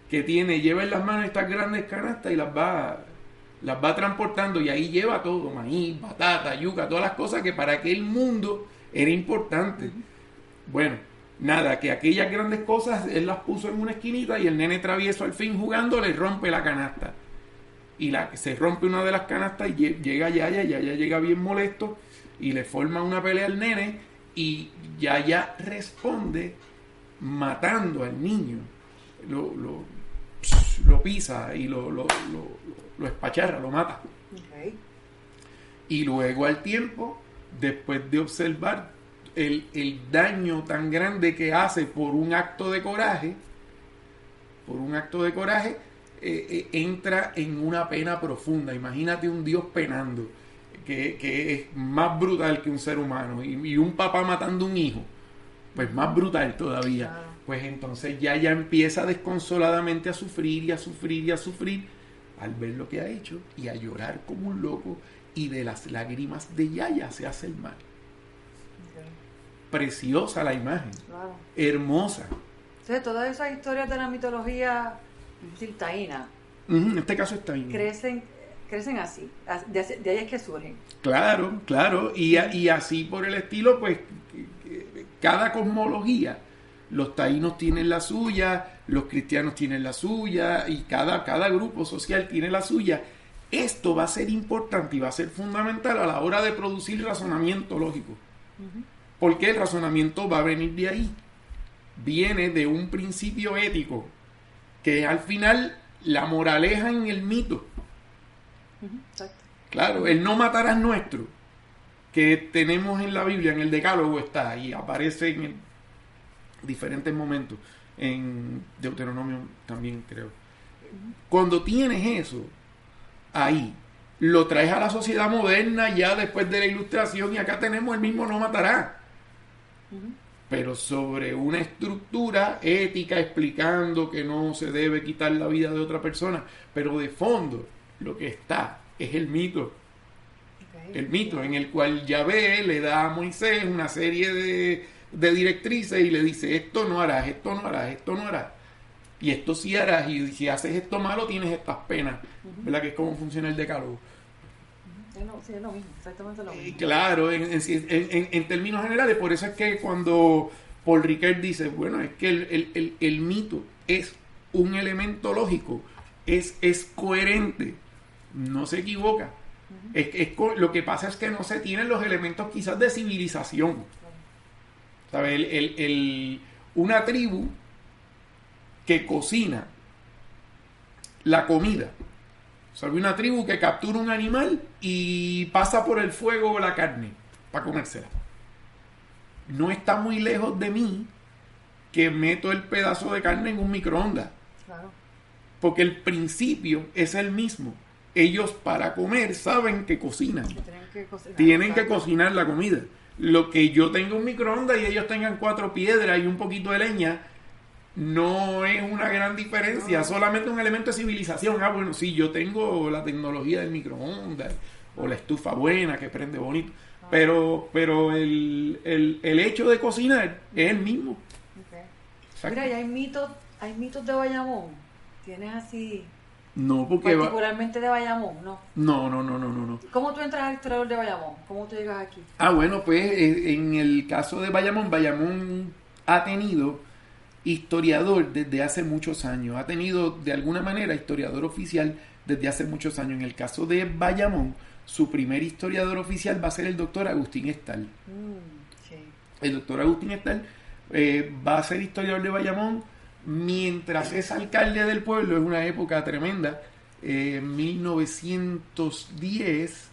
que lleva en las manos estas grandes canastas y las va transportando, y ahí lleva todo, maíz, batata, yuca, todas las cosas que para aquel mundo era importante. Bueno, nada, que aquellas grandes cosas él las puso en una esquinita y el nene travieso al fin jugando le rompe la canasta. Y se rompe una de las canastas y llega Yaya llega bien molesto y le forma una pelea al nene y Yaya responde matando al niño. Lo pisa y lo espacharra, lo mata. Okay. Y luego al tiempo, después de observar el daño tan grande que hace por un acto de coraje, entra en una pena profunda. Imagínate un Dios penando, que es más brutal que un ser humano, y un papá matando un hijo, pues más brutal todavía. Claro. Pues entonces ya empieza desconsoladamente a sufrir y a sufrir y a sufrir al ver lo que ha hecho y a llorar como un loco, y de las lágrimas de Yaya se hace el mal. Ok, Preciosa la imagen, claro. hermosa. Entonces, todas esas historias de la mitología taína En este caso está bien. crecen así. De ahí es que surgen. Claro, claro. Y así por el estilo, pues cada cosmología, los taínos tienen la suya, los cristianos tienen la suya, y cada grupo social tiene la suya. Esto va a ser importante y va a ser fundamental a la hora de producir razonamiento lógico. Porque el razonamiento va a venir de ahí. Viene de un principio ético, que es al final la moraleja en el mito. Exacto. Claro, el no matarás nuestro, que tenemos en la Biblia, en el Decálogo está, y aparece en diferentes momentos, en Deuteronomio también creo. Cuando tienes eso ahí, lo traes a la sociedad moderna ya después de la Ilustración, y acá tenemos el mismo no matarás, pero sobre una estructura ética explicando que no se debe quitar la vida de otra persona, pero de fondo lo que está es el mito. El mito en el cual Yahvé le da a Moisés una serie de directrices y le dice: esto no harás, esto no harás, esto no harás, y esto sí harás, y si haces esto malo tienes estas penas. ¿Verdad? Que es como funciona el Decálogo. Sí, es lo mismo, exactamente lo mismo. Claro, en términos generales. Por eso es que cuando Paul Ricoeur dice, bueno, es que el mito es un elemento lógico, es coherente, no se equivoca. Lo que pasa es que no se tienen los elementos quizás de civilización. ¿Sabes? Una tribu que cocina la comida, ¿sabes? Una tribu que captura un animal y pasa por el fuego la carne para comérsela. No está muy lejos de mí que meto el pedazo de carne en un microondas. Claro. Porque el principio es el mismo. Ellos para comer saben que cocinan. Tienen que cocinar la comida. Lo que yo tenga un microondas y ellos tengan 4 piedras y un poquito de leña, no es una gran diferencia, solamente un elemento de civilización. Bueno, sí, yo tengo la tecnología del microondas o la estufa buena que prende bonito, pero el hecho de cocinar es el mismo. Okay. Mira, y hay mitos de Bayamón. ¿Tienes así? No, porque particularmente de Bayamón, ¿no? No. ¿Cómo tú entras al historiador de Bayamón? ¿Cómo tú llegas aquí? Bueno, pues en el caso de Bayamón ha tenido historiador desde hace muchos años, ha tenido de alguna manera historiador oficial desde hace muchos años. En el caso de Bayamón, su primer historiador oficial va a ser el doctor Agustín Estal. Sí. El doctor Agustín Estal va a ser historiador de Bayamón mientras es alcalde del pueblo. Es una época tremenda, 1910,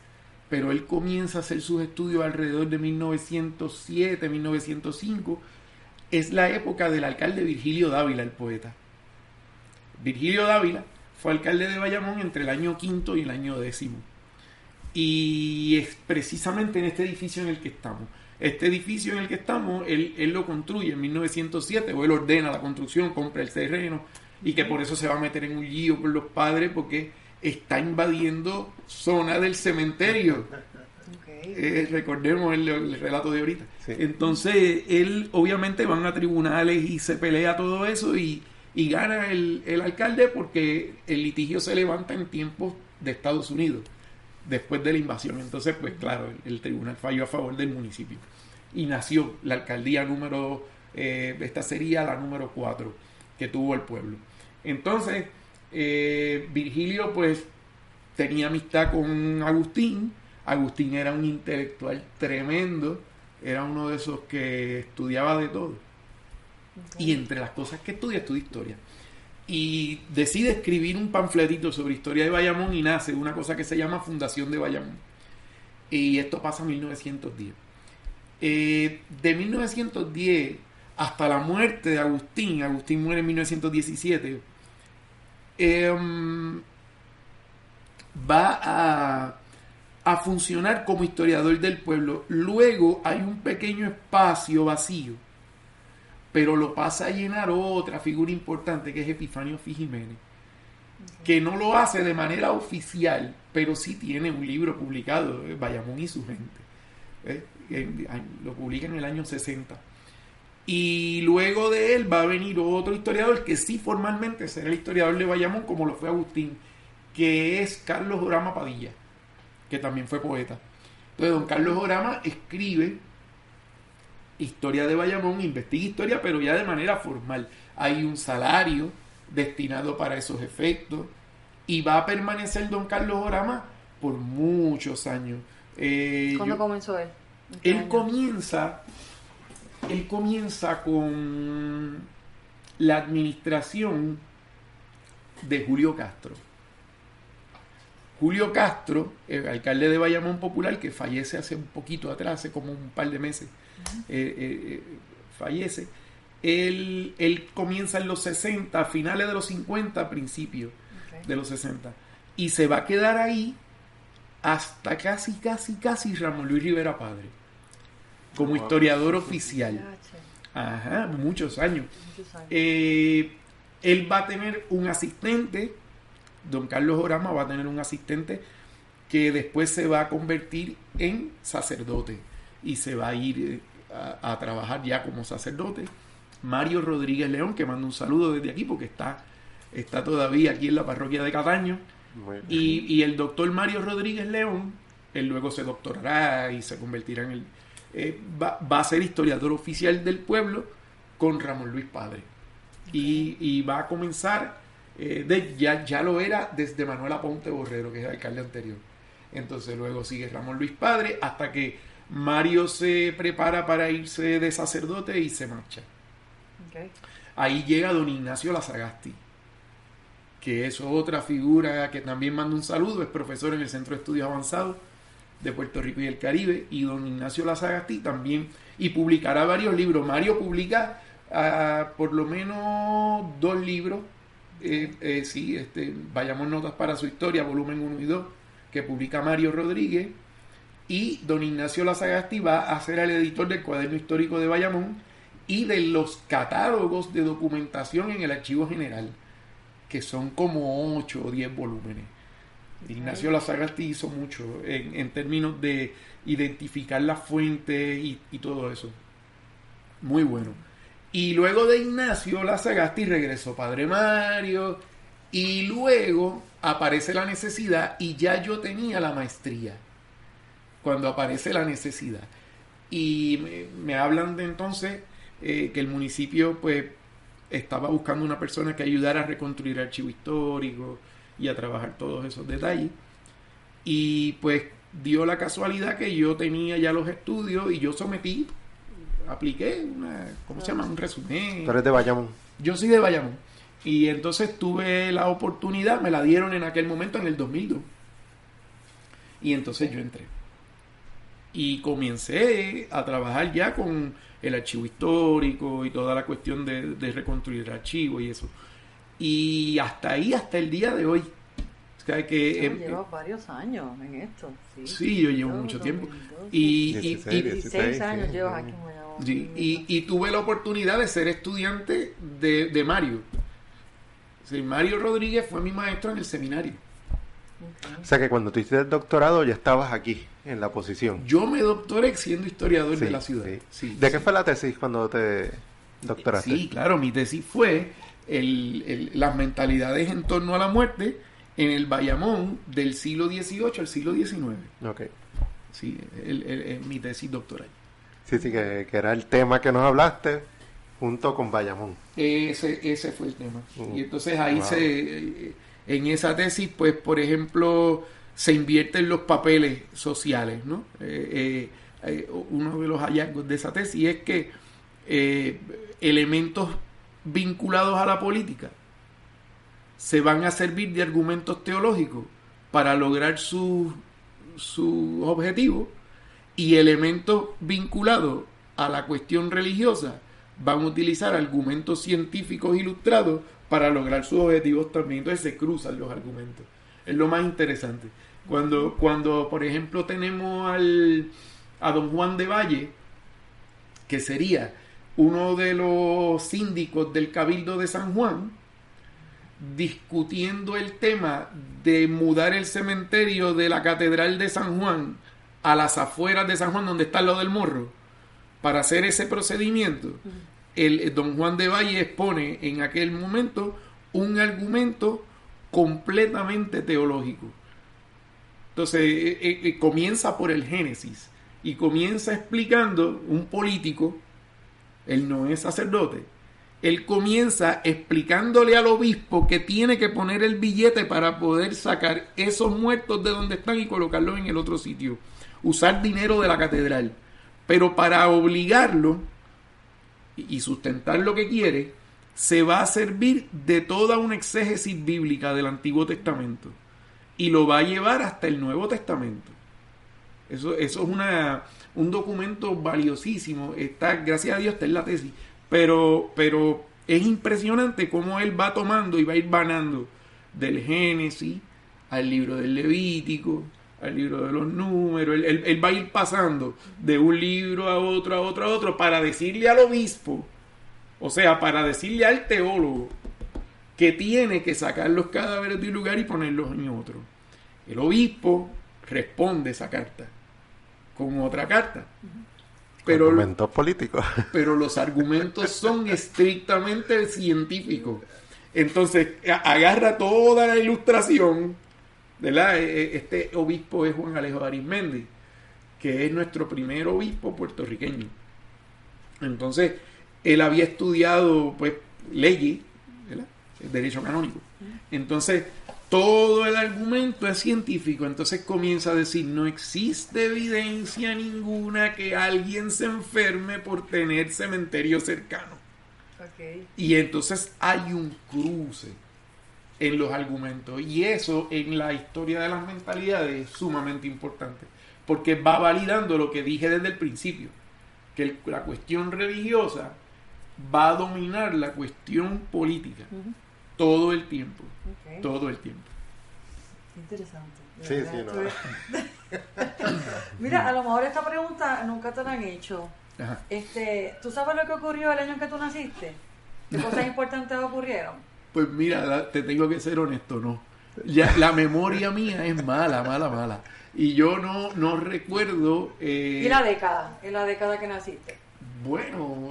pero él comienza a hacer sus estudios alrededor de 1907, 1905. Es la época del alcalde Virgilio Dávila, el poeta. Virgilio Dávila fue alcalde de Bayamón entre el año 5 y el año 10. Y es precisamente en este edificio en el que estamos. Este edificio en el que estamos, él lo construye en 1907, o él ordena la construcción, compra el terreno, y que por eso se va a meter en un lío con los padres, porque está invadiendo zona del cementerio. Recordemos el relato de ahorita. Sí. Entonces, él obviamente van a tribunales y se pelea todo eso, y gana el alcalde, porque el litigio se levanta en tiempos de Estados Unidos, después de la invasión. Entonces, pues claro, el tribunal falló a favor del municipio y nació la alcaldía esta sería la número 4 que tuvo el pueblo. Entonces, Virgilio pues tenía amistad con Agustín. Agustín era un intelectual tremendo, era uno de esos que estudiaba de todo. Y entre las cosas que estudia historia. Y decide escribir un panfletito sobre historia de Bayamón, y nace una cosa que se llama Fundación de Bayamón. Y esto pasa en 1910. De 1910 hasta la muerte de Agustín muere en 1917, va a funcionar como historiador del pueblo. Luego hay un pequeño espacio vacío, pero lo pasa a llenar otra figura importante que es Epifanio Fijiménez, que no lo hace de manera oficial, pero sí tiene un libro publicado, Bayamón y su gente. Lo publica en el año 60. Y luego de él va a venir otro historiador que sí formalmente será el historiador de Bayamón, como lo fue Agustín, que es Carlos Orama Padilla, que también fue poeta. Entonces don Carlos Orama escribe historia de Bayamón, investiga historia, pero ya de manera formal. Hay un salario destinado para esos efectos y va a permanecer don Carlos Orama por muchos años. ¿Cuándo comenzó él? Él comienza con la administración de Julio Castro. Julio Castro, el alcalde de Bayamón Popular, que fallece hace un poquito atrás, hace como un par de meses, fallece. Él comienza en los 60, finales de los 50, principios de los 60, y se va a quedar ahí hasta casi Ramón Luis Rivera Padre, como historiador oficial. Ajá, muchos años. Él va a tener un asistente, don Carlos Orama va a tener un asistente que después se va a convertir en sacerdote y se va a ir a trabajar ya como sacerdote. Mario Rodríguez León, que manda un saludo desde aquí porque está todavía aquí en la parroquia de Cataño. Y el doctor Mario Rodríguez León, él luego se doctorará y se convertirá en va a ser historiador oficial del pueblo con Ramón Luis Padre. Y va a comenzar, ya lo era desde Manuel Aponte Borrero, que es el alcalde anterior. Entonces luego sigue Ramón Luis Padre hasta que Mario se prepara para irse de sacerdote y se marcha. Ahí llega don Ignacio Lazagasti, que es otra figura que también manda un saludo, es profesor en el Centro de Estudios Avanzados de Puerto Rico y el Caribe, y don Ignacio Lazagasti también, y publicará varios libros. Mario publica por lo menos 2 libros, Bayamón Notas para su Historia, volumen 1 y 2, que publica Mario Rodríguez, y don Ignacio Lazagasti va a ser el editor del Cuaderno Histórico de Bayamón y de los catálogos de documentación en el Archivo General, que son como 8 o 10 volúmenes. Ignacio Lazagasti hizo mucho en términos de identificar las fuentes y todo eso. Muy bueno. Y luego de Ignacio Lazagasti regresó Padre Mario, y luego aparece la necesidad, y ya yo tenía la maestría cuando aparece la necesidad. Y me hablan de entonces que el municipio pues estaba buscando una persona que ayudara a reconstruir el archivo histórico y a trabajar todos esos detalles. Y pues dio la casualidad que yo tenía ya los estudios y yo apliqué un resumen. Tú eres de Bayamón. Yo soy de Bayamón. Y entonces tuve la oportunidad, me la dieron en aquel momento, en el 2002. Y entonces yo entré. Y comencé a trabajar ya con el archivo histórico y toda la cuestión de reconstruir el archivo y eso. Y hasta ahí, hasta el día de hoy. O sea que llevas varios años en esto. Sí, yo llevo mucho tiempo. 16 años llevas aquí en Guayabón. Sí, y tuve la oportunidad de ser estudiante de Mario. Sí, Mario Rodríguez fue mi maestro en el seminario. O sea que cuando tú hiciste el doctorado ya estabas aquí, en la posición. Yo me doctoré siendo historiador de la ciudad. Sí, ¿De qué fue la tesis cuando te doctoraste? Sí, claro, mi tesis fue las mentalidades en torno a la muerte en el Bayamón del siglo XVIII al siglo XIX. Ok. Sí, mi tesis doctoral. Sí, que era el tema que nos hablaste junto con Bayamón. Ese fue el tema. Y entonces ahí en esa tesis, pues, por ejemplo, se invierten los papeles sociales, ¿no? Uno de los hallazgos de esa tesis es que elementos vinculados a la política se van a servir de argumentos teológicos para lograr sus objetivos, y elementos vinculados a la cuestión religiosa van a utilizar argumentos científicos ilustrados para lograr sus objetivos también. Entonces se cruzan los argumentos. Es lo más interesante. Cuando por ejemplo, tenemos a don Juan de Valle, que sería uno de los síndicos del Cabildo de San Juan, discutiendo el tema de mudar el cementerio de la Catedral de San Juan a las afueras de San Juan, donde está lo del Morro, para hacer ese procedimiento. El don Juan de Valle expone en aquel momento un argumento completamente teológico. Entonces comienza por el Génesis y comienza explicando un político, él no es sacerdote, él comienza explicándole al obispo que tiene que poner el billete para poder sacar esos muertos de donde están y colocarlos en el otro sitio, usar dinero de la catedral, pero para obligarlo y sustentar lo que quiere, se va a servir de toda una exégesis bíblica del Antiguo Testamento y lo va a llevar hasta el Nuevo Testamento. Eso es un documento valiosísimo. Está, gracias a Dios, está en la tesis. Pero es impresionante cómo él va tomando y va a ir vanando del Génesis al libro del Levítico, al libro de los Números. Él va a ir pasando de un libro a otro, para decirle al obispo, o sea, para decirle al teólogo, que tiene que sacar los cadáveres de un lugar y ponerlos en otro. El obispo responde esa carta con otra carta. Pero, argumentos políticos. Pero los argumentos son estrictamente científicos. Entonces, agarra toda la ilustración, ¿verdad? Este obispo es Juan Alejo Arizmendi, que es nuestro primer obispo puertorriqueño. Entonces, él había estudiado, pues, leyes, ¿verdad? El derecho canónico. Entonces, todo el argumento es científico. Entonces comienza a decir, no existe evidencia ninguna que alguien se enferme por tener cementerio cercano. Okay. Y entonces hay un cruce en los argumentos. Y eso en la historia de las mentalidades es sumamente importante. Porque va validando lo que dije desde el principio. Que la cuestión religiosa va a dominar la cuestión política. Todo el tiempo. Okay. Todo el tiempo. Interesante. Sí, no. Mira, a lo mejor esta pregunta nunca te la han hecho. Ajá. ¿Tú sabes lo que ocurrió el año en que tú naciste? ¿Qué cosas importantes ocurrieron? Pues mira, te tengo que ser honesto, no. Ya, la memoria mía es mala. Y yo no recuerdo... ¿Y la década? ¿En la década que naciste? Bueno,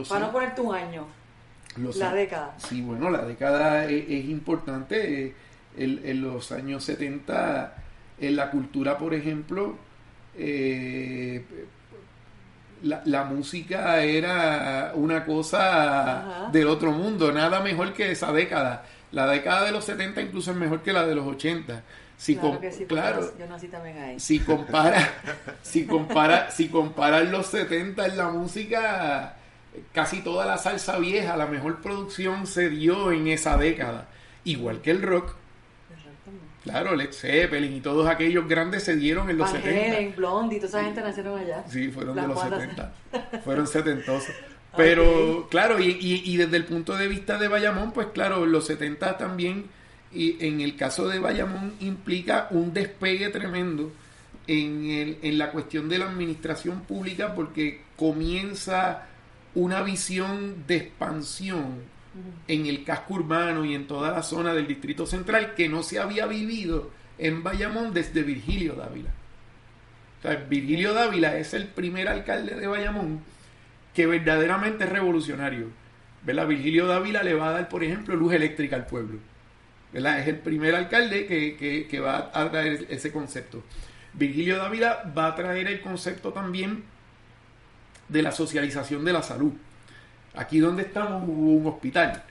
para no ponerte un año. La década. Sí, bueno, la década es importante. En los años 70, en la cultura, por ejemplo, la música era una cosa del otro mundo, nada mejor que esa década. La década de los 70 incluso es mejor que la de los 80. Claro que sí, claro, yo nací también ahí. Si comparas los 70 en la música, casi toda la salsa vieja, la mejor producción se dio en esa década, igual que el rock. Claro, Led Zeppelin y todos aquellos grandes se dieron en los 70. Halen, Blondie, toda esa gente nacieron allá. Sí, fueron de los 70. Fueron setentosos. Pero, claro, y desde el punto de vista de Bayamón, pues claro, los 70 también, y en el caso de Bayamón, implica un despegue tremendo en la cuestión de la administración pública, porque comienza una visión de expansión en el casco urbano y en toda la zona del Distrito Central que no se había vivido en Bayamón desde Virgilio Dávila. O sea, Virgilio Dávila es el primer alcalde de Bayamón que verdaderamente es revolucionario, ¿verdad? Virgilio Dávila le va a dar, por ejemplo, luz eléctrica al pueblo, ¿verdad? Es el primer alcalde que va a traer ese concepto. Virgilio Dávila va a traer el concepto también de la socialización de la salud. Aquí donde estamos hubo un hospital.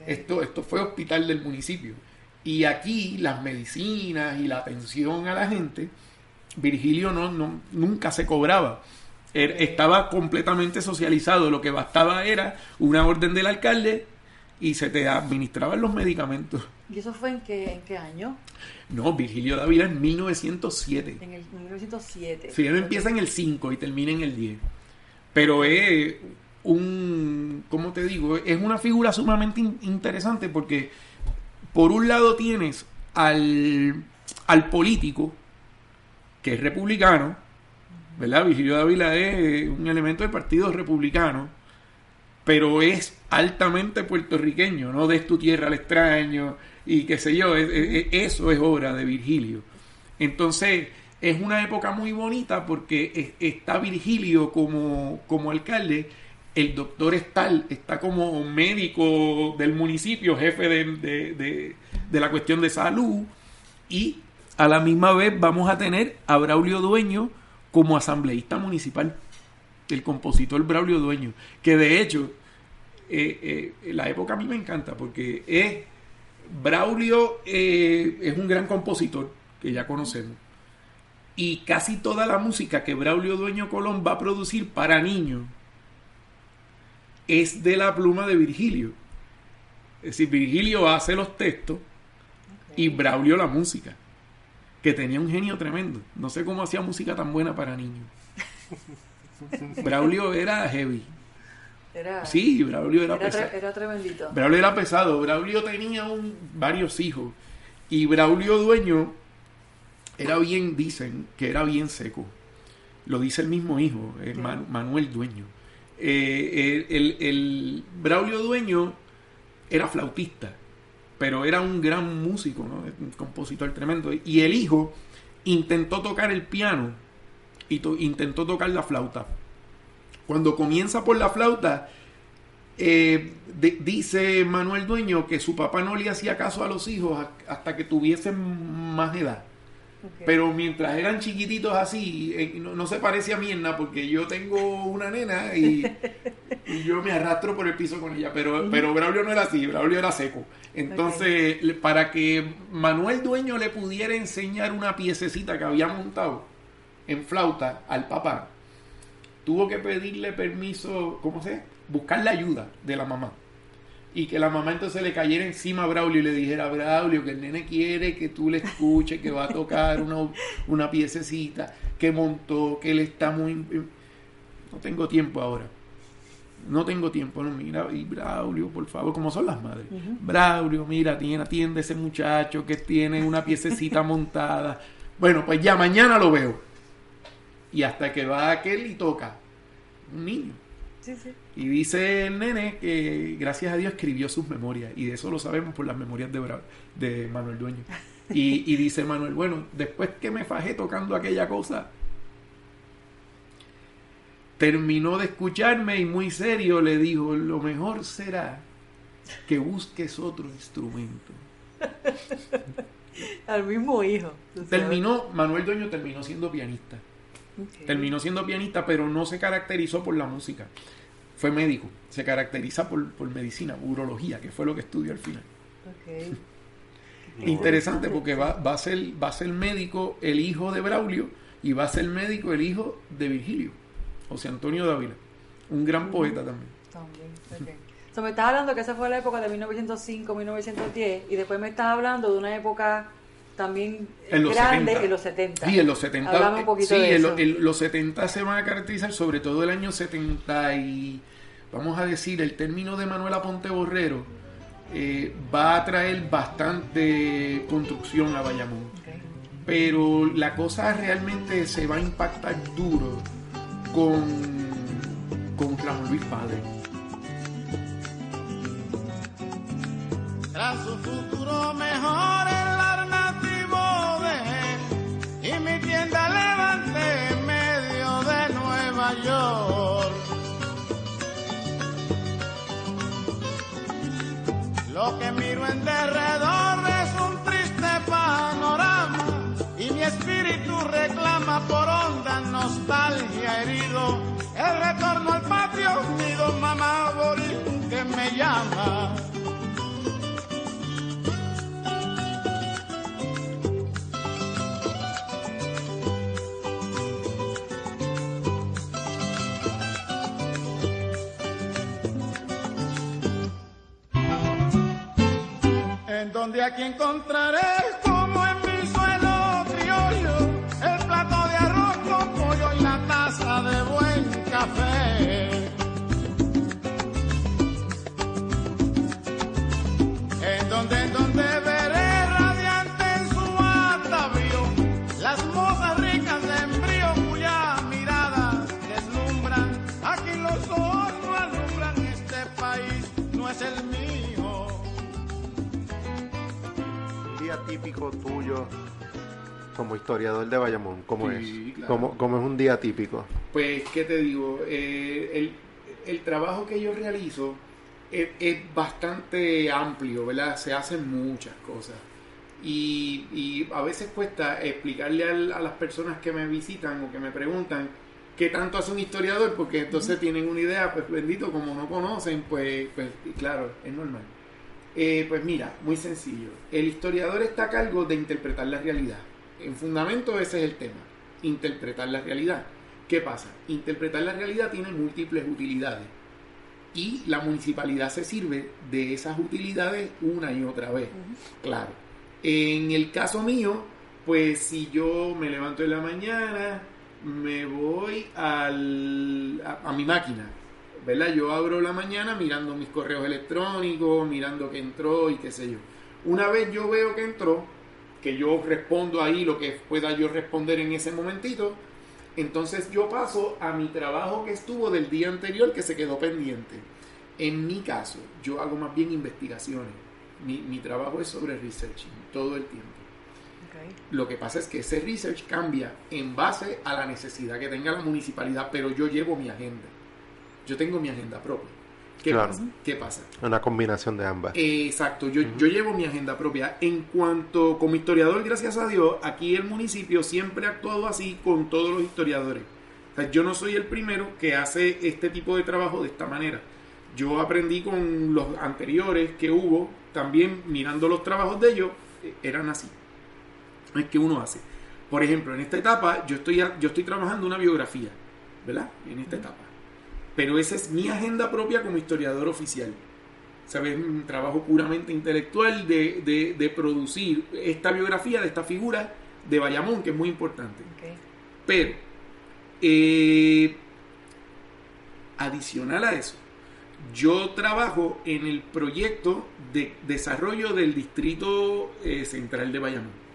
Okay. Esto fue hospital del municipio. Y aquí las medicinas y la atención a la gente, Virgilio nunca se cobraba. Estaba completamente socializado. Lo que bastaba era una orden del alcalde y se te administraban los medicamentos. ¿Y eso fue en qué año? No, Virgilio Dávila en 1907. En el 1907. Sí, él empieza en el 5 y termina en el 10. Pero es ¿cómo te digo? Es una figura sumamente interesante porque por un lado tienes al al político, que es republicano, ¿verdad? Virgilio Dávila es un elemento del Partido Republicano, pero es altamente puertorriqueño, no des tu tierra al extraño, y qué sé yo, eso es obra de Virgilio. Entonces, es una época muy bonita porque está Virgilio como alcalde, el doctor Estal está como médico del municipio, jefe de la cuestión de salud, y a la misma vez vamos a tener a Braulio Dueño como asambleísta municipal, el compositor Braulio Dueño, que de hecho la época a mí me encanta porque Braulio es un gran compositor que ya conocemos, y casi toda la música que Braulio Dueño Colón va a producir para niños es de la pluma de Virgilio. Es decir, Virgilio hace los textos y Braulio la música, que tenía un genio tremendo. No sé cómo hacía música tan buena para niños. Braulio era heavy. Sí, Braulio era pesado. Era tremendito. Braulio era pesado. Braulio tenía varios hijos. Y Braulio Dueño dicen que era bien seco. Lo dice el mismo hijo, Manuel Dueño. El Braulio Dueño era flautista, pero era un gran músico, ¿no? Un compositor tremendo. Y el hijo intentó tocar el piano y intentó tocar la flauta. Cuando comienza por la flauta, dice Manuel Dueño que su papá no le hacía caso a los hijos hasta que tuviesen más edad. Okay. Pero mientras eran chiquititos así, no se parece a mí en nada, porque yo tengo una nena y yo me arrastro por el piso con ella, pero Braulio no era así, Braulio era seco. Entonces, para que Manuel Dueño le pudiera enseñar una piececita que había montado en flauta al papá, tuvo que pedirle permiso, buscar la ayuda de la mamá. Y que la mamá entonces le cayera encima a Braulio y le dijera: Braulio, que el nene quiere que tú le escuches, que va a tocar una piececita que montó, que él está muy... No tengo tiempo ahora. No, mira, y Braulio, por favor, como son las madres. Uh-huh. Braulio, mira, atiende a ese muchacho que tiene una piececita montada. Bueno, pues ya mañana lo veo. Y hasta que va aquel y toca. Un niño. Sí. Y dice el nene que gracias a Dios escribió sus memorias, y de eso lo sabemos por las memorias de Manuel Dueño. Y dice Manuel: bueno, después que me fajé tocando aquella cosa, terminó de escucharme y muy serio le dijo: lo mejor será que busques otro instrumento. Al mismo hijo. Manuel Dueño terminó siendo pianista. Okay. Terminó siendo pianista, pero no se caracterizó por la música. Fue médico. Se caracteriza por medicina, urología, que fue lo que estudió al final. Okay. Interesante, porque va a ser médico el hijo de Braulio, y va a ser médico el hijo de Virgilio, José Antonio Dávila, un gran poeta también. Okay. So, me estás hablando que esa fue la época de 1905, 1910, y después me estás hablando de una época también grande 70. En los 70. Sí, en los 70. Hablame un poquito de eso. Los 70 se van a caracterizar, sobre todo el año 70, y vamos a decir, el término de Manuel Aponte Borrero va a traer bastante construcción a Bayamón. Okay. Pero la cosa realmente se va a impactar duro con Ramón Luis Padre. Tras su futuro mejor, el alternativo dejé y mi tienda levanté en medio de Nueva York. Lo que miro en derredor es un triste panorama y mi espíritu reclama por honda nostalgia herido el retorno al patio, mi don mamá Boris que me llama. En donde aquí encontraré, como en mi suelo criollo, el plato de arroz con pollo y la taza de buen café. En donde veré radiante en su bata no es el mío. Un día típico tuyo como historiador de Bayamón, ¿cómo es? Claro. ¿Cómo es un día típico? Pues, ¿qué te digo? El trabajo que yo realizo es bastante amplio, ¿verdad? Se hacen muchas cosas. Y a veces cuesta explicarle a las personas que me visitan o que me preguntan qué tanto hace un historiador, porque entonces tienen una idea, pues bendito, como no conocen, pues claro, es normal. Pues mira, muy sencillo. El historiador está a cargo de interpretar la realidad. En fundamento ese es el tema, interpretar la realidad. ¿Qué pasa? Interpretar la realidad tiene múltiples utilidades y la municipalidad se sirve de esas utilidades una y otra vez. Claro. En el caso mío, pues si yo me levanto en la mañana, me voy a mi máquina, ¿verdad? Yo abro la mañana mirando mis correos electrónicos, mirando que entró y qué sé yo. Una vez yo veo que entró, que yo respondo ahí lo que pueda yo responder en ese momentito, entonces yo paso a mi trabajo que estuvo del día anterior que se quedó pendiente. En mi caso, yo hago más bien investigaciones. Mi trabajo es sobre researching todo el tiempo. Okay. Lo que pasa es que ese research cambia en base a la necesidad que tenga la municipalidad, pero yo llevo mi agenda. Yo tengo mi agenda propia. Claro. ¿Qué pasa? Una combinación de ambas. Exacto, yo llevo mi agenda propia. En cuanto, como historiador, gracias a Dios, aquí el municipio siempre ha actuado así con todos los historiadores. O sea, yo no soy el primero que hace este tipo de trabajo de esta manera. Yo aprendí con los anteriores que hubo, también mirando los trabajos de ellos, eran así. Es que uno hace. Por ejemplo, en esta etapa yo estoy trabajando una biografía, ¿verdad? En esta etapa. Pero esa es mi agenda propia como historiador oficial. ¿Sabes? Un trabajo puramente intelectual de producir esta biografía de esta figura de Bayamón, que es muy importante. Okay. Pero, adicional a eso, yo trabajo en el proyecto de desarrollo del Distrito Central de Bayamón.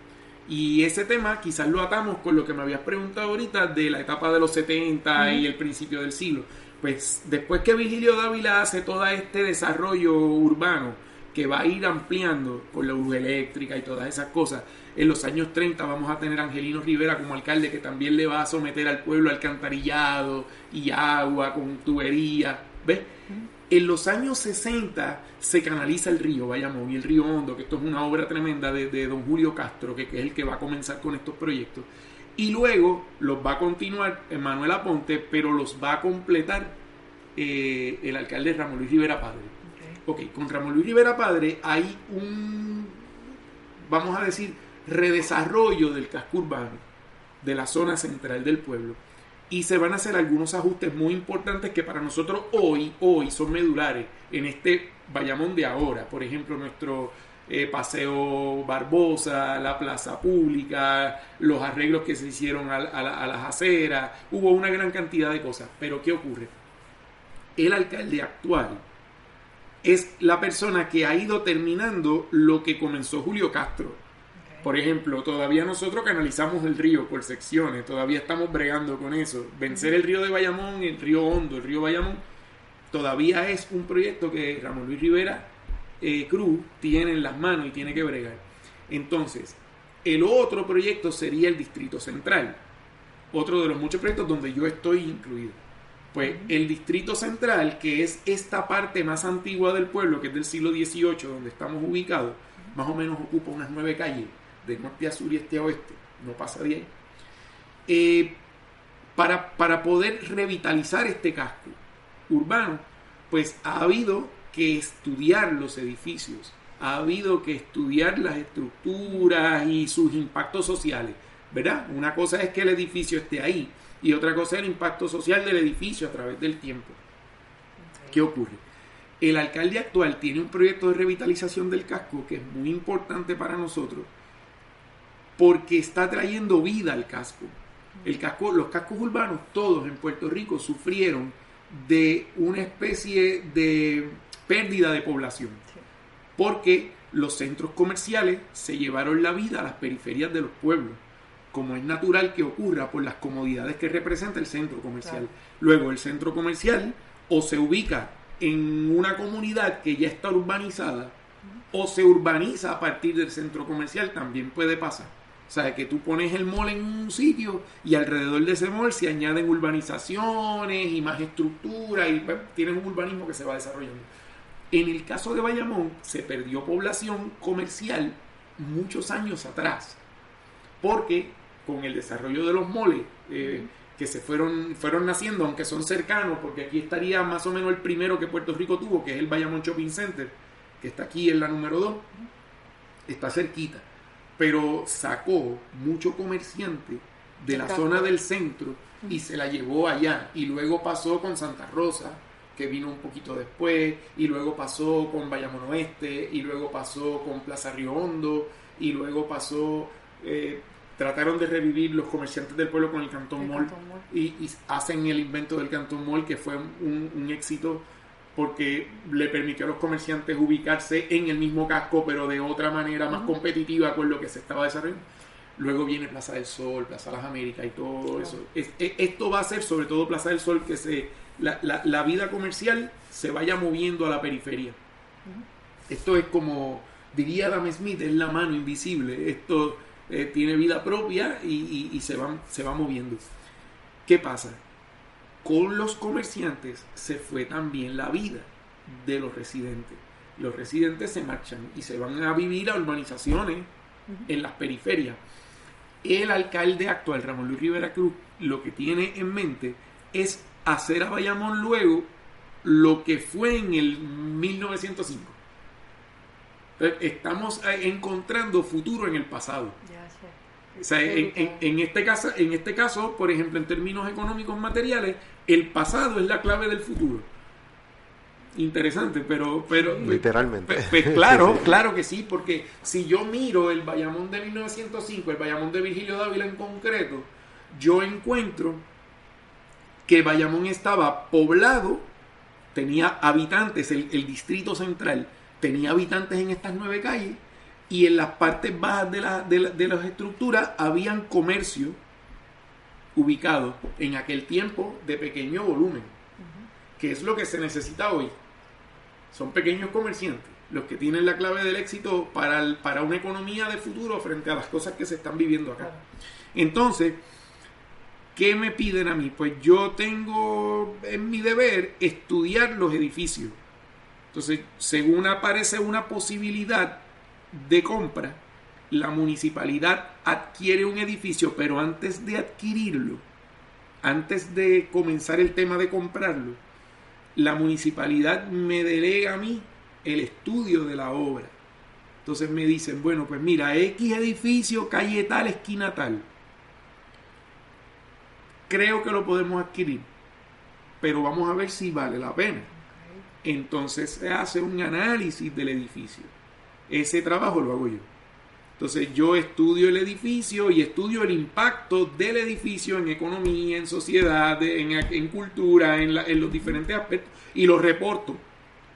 Y ese tema quizás lo atamos con lo que me habías preguntado ahorita de la etapa de los 70 y el principio del siglo. Pues después que Virgilio Dávila hace todo este desarrollo urbano que va a ir ampliando con la luz eléctrica y todas esas cosas, en los años 30 vamos a tener a Angelino Rivera como alcalde, que también le va a someter al pueblo alcantarillado y agua con tubería, ¿ves? En los años 60 se canaliza el río Bayamón y el río Hondo, que esto es una obra tremenda de don Julio Castro, que es el que va a comenzar con estos proyectos. Y luego los va a continuar Manuel Aponte, pero los va a completar el alcalde Ramón Luis Rivera Padre. Okay, con Ramón Luis Rivera Padre hay un, vamos a decir, redesarrollo del casco urbano, de la zona central del pueblo. Y se van a hacer algunos ajustes muy importantes que para nosotros hoy son medulares en este Bayamón de ahora. Por ejemplo, nuestro Paseo Barbosa, la plaza pública, los arreglos que se hicieron a las aceras. Hubo una gran cantidad de cosas. Pero ¿qué ocurre? El alcalde actual es la persona que ha ido terminando lo que comenzó Julio Castro. Por ejemplo, todavía nosotros canalizamos el río por secciones, todavía estamos bregando con eso. Vencer el río de Bayamón, el río Hondo, el río Bayamón, todavía es un proyecto que Ramón Luis Rivera Cruz tiene en las manos y tiene que bregar. Entonces, el otro proyecto sería el Distrito Central, otro de los muchos proyectos donde yo estoy incluido. Pues el Distrito Central, que es esta parte más antigua del pueblo, que es del siglo XVIII, donde estamos ubicados, más o menos ocupa unas 9 calles, de norte a sur y este a oeste, no pasa de ahí. Para poder revitalizar este casco urbano, pues ha habido que estudiar los edificios, ha habido que estudiar las estructuras y sus impactos sociales, ¿verdad? Una cosa es que el edificio esté ahí y otra cosa es el impacto social del edificio a través del tiempo. ¿Qué ocurre? El alcalde actual tiene un proyecto de revitalización del casco que es muy importante para nosotros porque está trayendo vida al casco. Los cascos urbanos, todos en Puerto Rico, sufrieron de una especie de pérdida de población. Porque los centros comerciales se llevaron la vida a las periferias de los pueblos, como es natural que ocurra por las comodidades que representa el centro comercial. Claro. Luego el centro comercial o se ubica en una comunidad que ya está urbanizada o se urbaniza a partir del centro comercial, también puede pasar. O sea, que tú pones el mall en un sitio y alrededor de ese mall se añaden urbanizaciones y más estructura y pues, tienes un urbanismo que se va desarrollando. En el caso de Bayamón se perdió población comercial muchos años atrás, porque con el desarrollo de los malls que se fueron naciendo, aunque son cercanos, porque aquí estaría más o menos el primero que Puerto Rico tuvo, que es el Bayamón Shopping Center, que está aquí en la número 2, está cerquita, pero sacó mucho comerciante de la zona del centro y se la llevó allá, y luego pasó con Santa Rosa, que vino un poquito después, y luego pasó con Bayamón Oeste, y luego pasó con Plaza Río Hondo, y luego pasó, trataron de revivir los comerciantes del pueblo con el Cantón Mall, y hacen el invento del Cantón Mall, que fue un éxito, porque le permitió a los comerciantes ubicarse en el mismo casco, pero de otra manera más competitiva con lo que se estaba desarrollando. Luego viene Plaza del Sol, Plaza Las Américas y todo eso. Esto va a ser, sobre todo Plaza del Sol, que la vida comercial se vaya moviendo a la periferia. Esto es como, diría Adam Smith, es la mano invisible. Esto tiene vida propia y se va moviendo. ¿Qué pasa? Con los comerciantes se fue también la vida de los residentes. Los residentes se marchan y se van a vivir a urbanizaciones en las periferias. El alcalde actual, Ramón Luis Rivera Cruz, lo que tiene en mente es hacer a Bayamón luego lo que fue en el 1905. Entonces, estamos encontrando futuro en el pasado. O sea, en este caso, por ejemplo, en términos económicos materiales, el pasado es la clave del futuro. Interesante, pero literalmente. Pues claro, claro que sí, porque si yo miro el Bayamón de 1905, el Bayamón de Virgilio Dávila en concreto, yo encuentro que Bayamón estaba poblado, tenía habitantes, el distrito central tenía habitantes en estas 9 calles, y en las partes bajas de las estructuras habían comercio ubicado en aquel tiempo de pequeño volumen, que es lo que se necesita hoy. Son pequeños comerciantes los que tienen la clave del éxito para una economía de futuro frente a las cosas que se están viviendo acá. Entonces, ¿qué me piden a mí? Pues yo tengo en mi deber estudiar los edificios. Entonces, según aparece una posibilidad de compra, la municipalidad adquiere un edificio, pero antes de adquirirlo, antes de comenzar el tema de comprarlo, la municipalidad me delega a mí el estudio de la obra. Entonces me dicen, bueno, pues mira, X edificio, calle tal, esquina tal. Creo que lo podemos adquirir, pero vamos a ver si vale la pena. Entonces se hace un análisis del edificio. Ese trabajo lo hago yo. Entonces yo estudio el edificio y estudio el impacto del edificio en economía, en sociedad, en cultura, en los diferentes aspectos, y lo reporto.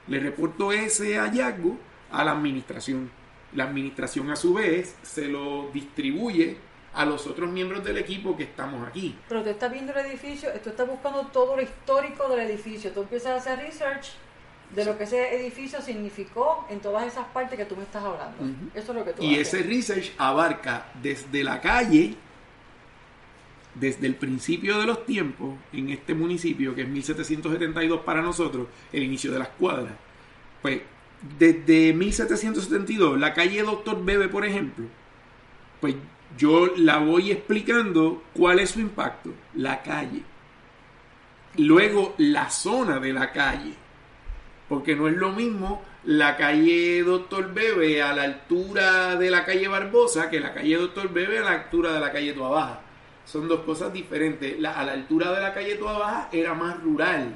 Le reporto ese hallazgo a la administración. La administración a su vez se lo distribuye a los otros miembros del equipo que estamos aquí. Pero tú estás viendo el edificio, tú estás buscando todo lo histórico del edificio, tú empiezas a hacer research de lo que ese edificio significó en todas esas partes que tú me estás hablando. Eso es lo que tú haces. Ese research abarca desde la calle, desde el principio de los tiempos, en este municipio, que es 1772 para nosotros, el inicio de las cuadras. Pues, desde 1772, la calle Doctor Bebe, por ejemplo, pues yo la voy explicando cuál es su impacto, la calle. Luego, la zona de la calle. Porque no es lo mismo la calle Doctor Bebe a la altura de la calle Barbosa que la calle Doctor Bebe a la altura de la calle Toa Baja. Son dos cosas diferentes. A la altura de la calle Toa Baja era más rural,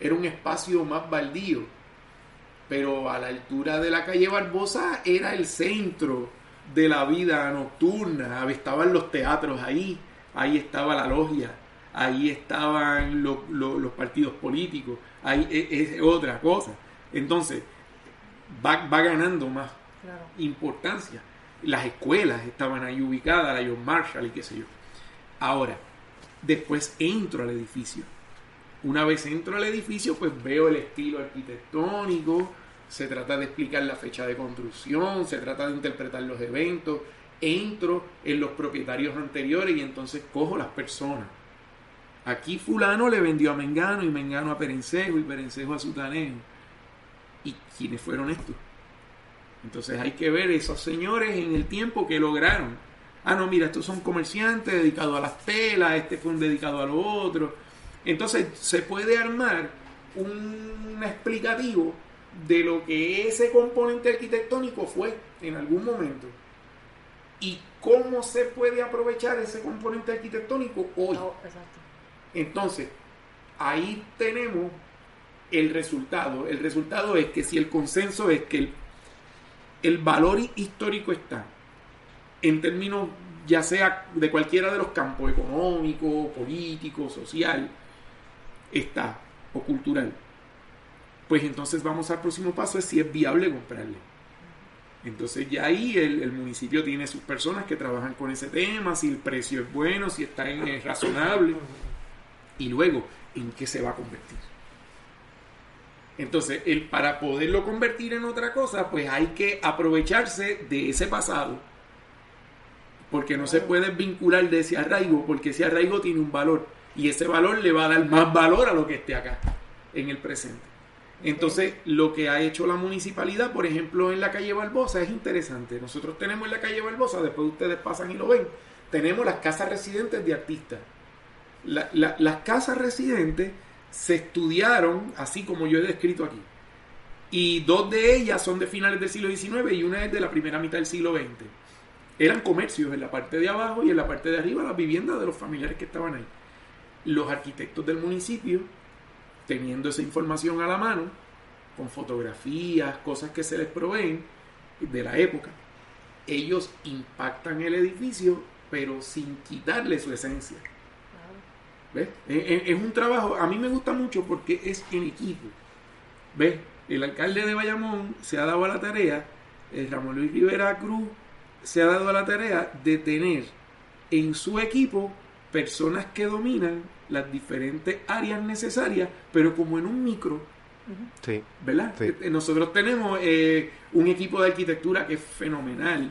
era un espacio más baldío. Pero a la altura de la calle Barbosa era el centro de la vida nocturna. Estaban los teatros ahí estaba la logia, ahí estaban los partidos políticos. Ahí es otra cosa. Entonces va ganando más importancia. Las escuelas estaban ahí ubicadas, la John Marshall y qué sé yo. Ahora, después entro al edificio Una vez entro al edificio, pues veo el estilo arquitectónico, se trata de explicar la fecha de construcción, se trata de interpretar los eventos, entro en los propietarios anteriores y entonces cojo las personas. Aquí fulano le vendió a Mengano y Mengano a Perencejo y Perencejo a Sutanejo. ¿Y quiénes fueron estos? Entonces hay que ver esos señores en el tiempo que lograron. Ah, no, mira, estos son comerciantes dedicados a las telas, este fue un dedicado a lo otro. Entonces se puede armar un explicativo de lo que ese componente arquitectónico fue en algún momento y cómo se puede aprovechar ese componente arquitectónico hoy. Oh, exacto. Entonces, ahí tenemos el resultado. El resultado es que si el consenso es que el valor histórico está en términos ya sea de cualquiera de los campos, económico, político, social, está, o cultural, pues entonces vamos al próximo paso, es si es viable comprarle. Entonces ya ahí el municipio tiene sus personas que trabajan con ese tema, si el precio es bueno, si está es razonable, y luego, ¿en qué se va a convertir? Entonces, para poderlo convertir en otra cosa, pues hay que aprovecharse de ese pasado, porque no se puede vincular de ese arraigo, porque ese arraigo tiene un valor, y ese valor le va a dar más valor a lo que esté acá, en el presente. Entonces, lo que ha hecho la municipalidad, por ejemplo, en la calle Barbosa, es interesante. Nosotros tenemos en la calle Barbosa, después ustedes pasan y lo ven, tenemos las casas residentes de artistas. Las casas residentes se estudiaron así como yo he descrito aquí, y dos de ellas son de finales del siglo XIX y una es de la primera mitad del siglo XX. Eran comercios en la parte de abajo y en la parte de arriba las viviendas de los familiares que estaban ahí. Los arquitectos del municipio, teniendo esa información a la mano, con fotografías, cosas que se les proveen de la época, ellos impactan el edificio pero sin quitarle su esencia. ¿Ves? Es un trabajo, a mí me gusta mucho porque es en equipo. ¿Ves? El alcalde de Bayamón se ha dado a la tarea, Ramón Luis Rivera Cruz se ha dado a la tarea de tener en su equipo personas que dominan las diferentes áreas necesarias, pero como en un micro. Sí. ¿Verdad? Sí. Nosotros tenemos un equipo de arquitectura que es fenomenal,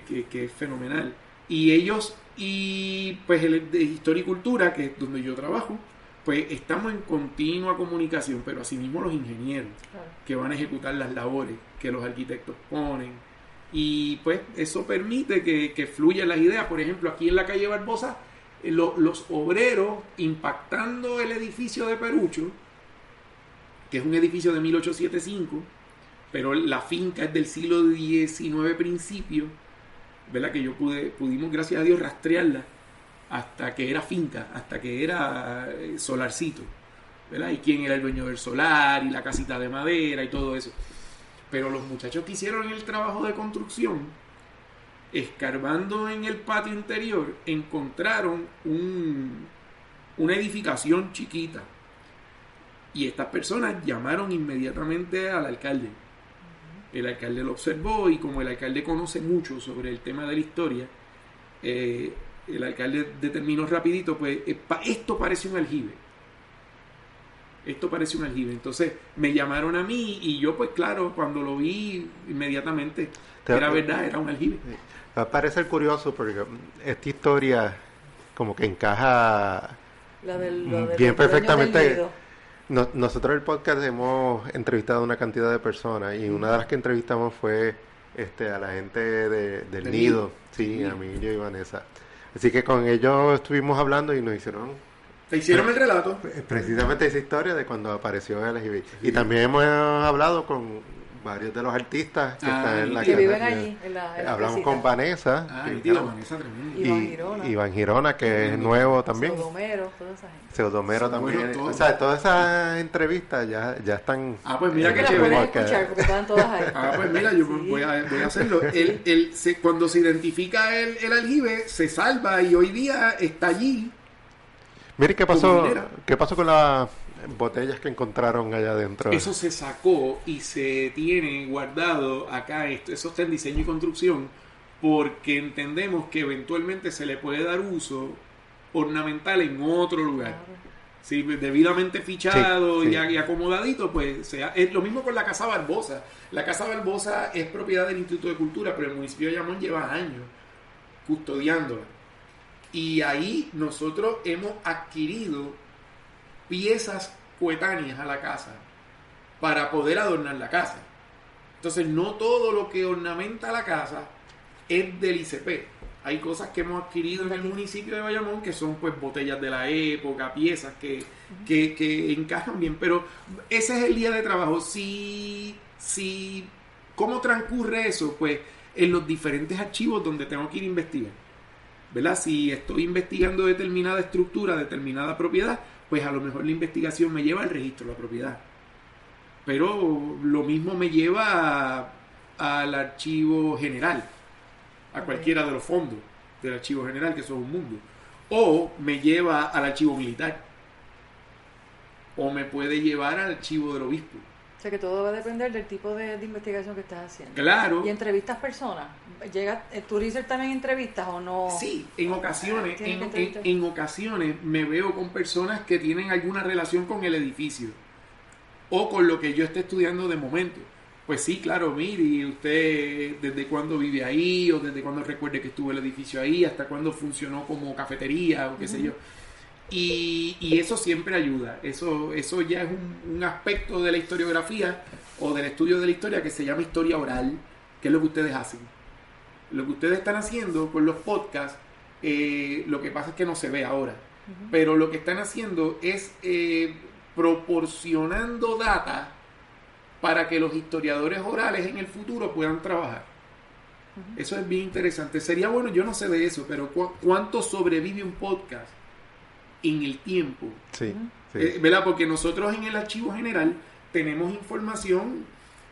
que es fenomenal. Y ellos, y pues el de Historia y Cultura, que es donde yo trabajo, pues estamos en continua comunicación, pero asimismo los ingenieros, claro, que van a ejecutar las labores que los arquitectos ponen. Y pues eso permite que fluyan las ideas. Por ejemplo, aquí en la calle Barbosa, los obreros impactando el edificio de Perucho, que es un edificio de 1875, pero la finca es del siglo XIX principio, ¿verdad? Que pudimos, gracias a Dios, rastrearla hasta que era finca, hasta que era solarcito, ¿verdad? Y quién era el dueño del solar y la casita de madera y todo eso. Pero los muchachos que hicieron el trabajo de construcción, escarbando en el patio interior, encontraron una edificación chiquita. Y estas personas llamaron inmediatamente al alcalde. El alcalde lo observó y como el alcalde conoce mucho sobre el tema de la historia, el alcalde determinó rapidito, pues esto parece un aljibe. Esto parece un aljibe. Entonces me llamaron a mí y yo pues claro, cuando lo vi inmediatamente, era verdad, era un aljibe. Va a parecer curioso porque esta historia como que encaja bien perfectamente. Nosotros en el podcast hemos entrevistado a una cantidad de personas y una de las que entrevistamos fue a la gente del Nido, sí, a Emilio y Vanessa. Así que con ellos estuvimos hablando y nos hicieron... ¿Te hicieron el relato? Precisamente esa historia de cuando apareció el LGBT. Sí. Y también hemos hablado con varios de los artistas que están en la que viven allí. En la hablamos con Vanessa. Vanessa tremendo. Iván Girona, que es nuevo también. Seudomero, toda esa gente. Seudomero también. O sea, todas esas entrevistas ya están... pues mira que las pueden escuchar porque están todas ahí. Pues mira, yo voy a hacerlo. Cuando se identifica el aljibe, se salva y hoy día está allí. Mire, ¿qué pasó con las botellas que encontraron allá adentro? Eso se sacó y se tiene guardado acá. Eso está en diseño y construcción porque entendemos que eventualmente se le puede dar uso ornamental en otro lugar. Claro. Sí, debidamente fichado Sí, sí. y acomodadito, pues es lo mismo con la Casa Barbosa. La Casa Barbosa es propiedad del Instituto de Cultura, pero el municipio de Bayamón lleva años custodiándola. Y ahí nosotros hemos adquirido piezas coetáneas a la casa para poder adornar la casa. Entonces, no todo lo que ornamenta la casa es del ICP. Hay cosas que hemos adquirido en el municipio de Bayamón que son pues botellas de la época, piezas que encajan bien, pero ese es el día de trabajo. ¿Cómo transcurre eso? Pues en los diferentes archivos donde tengo que ir a investigar, ¿verdad? Si estoy investigando determinada estructura, determinada propiedad, pues a lo mejor la investigación me lleva al registro de la propiedad. Pero lo mismo me lleva al archivo general, a cualquiera de los fondos del archivo general, que eso es un mundo. O me lleva al archivo militar. O me puede llevar al archivo del obispo. O sea que todo va a depender del tipo de investigación que estás haciendo. Claro. ¿Y entrevistas personas? ¿Tu research también entrevistas o no? Sí, en ocasiones, ¿Tienes que entrevistar? en ocasiones me veo con personas que tienen alguna relación con el edificio o con lo que yo esté estudiando de momento. Pues sí, claro, mire, usted desde cuándo vive ahí, o desde cuándo recuerde que estuvo el edificio ahí, hasta cuándo funcionó como cafetería, o qué sé yo. Y eso siempre ayuda. Eso ya es un aspecto de la historiografía o del estudio de la historia que se llama historia oral, que es lo que ustedes hacen. Lo que ustedes están haciendo con los podcasts, lo que pasa es que no se ve ahora, pero lo que están haciendo es proporcionando data para que los historiadores orales en el futuro puedan trabajar. Eso es bien interesante. Sería bueno, yo no sé de eso, pero ¿cuánto sobrevive un podcast en el tiempo? Sí, sí. ¿Verdad? Porque nosotros en el archivo general tenemos información,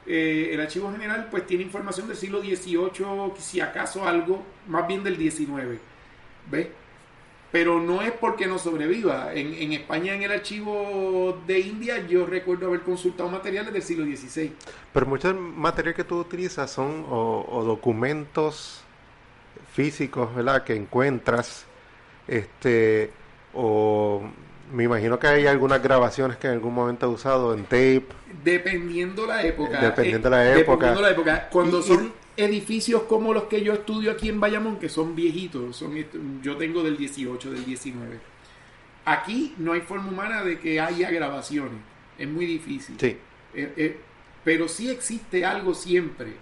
el archivo general pues tiene información del siglo XVIII, si acaso algo, más bien del XIX, ¿ves? Pero no es porque no sobreviva. En España, en el archivo de India, yo recuerdo haber consultado materiales del siglo XVI. Pero muchos materiales que tú utilizas son o documentos físicos, ¿verdad? Que encuentras, o me imagino que hay algunas grabaciones que en algún momento has usado en tape. Dependiendo la época. Dependiendo la época. Cuando son edificios como los que yo estudio aquí en Bayamón, que son viejitos, yo tengo del 18, del 19. Aquí no hay forma humana de que haya grabaciones. Es muy difícil. Sí. Pero sí existe algo siempre.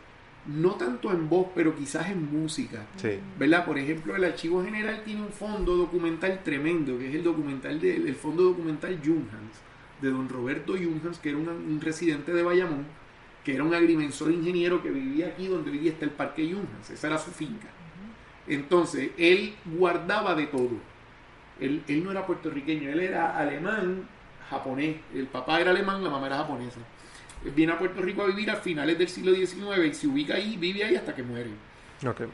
No tanto en voz, pero quizás en música. Sí. ¿Verdad? Por ejemplo, el Archivo General tiene un fondo documental tremendo, que es el fondo documental Junghans, de don Roberto Junghans, que era un residente de Bayamón, que era un agrimensor ingeniero que vivía aquí donde vivía el Parque Junghans. Esa era su finca. Entonces, él guardaba de todo. Él no era puertorriqueño, él era alemán, japonés. El papá era alemán, la mamá era japonesa. Él viene a Puerto Rico a vivir a finales del siglo XIX y se ubica ahí, vive ahí hasta que muere. Okay.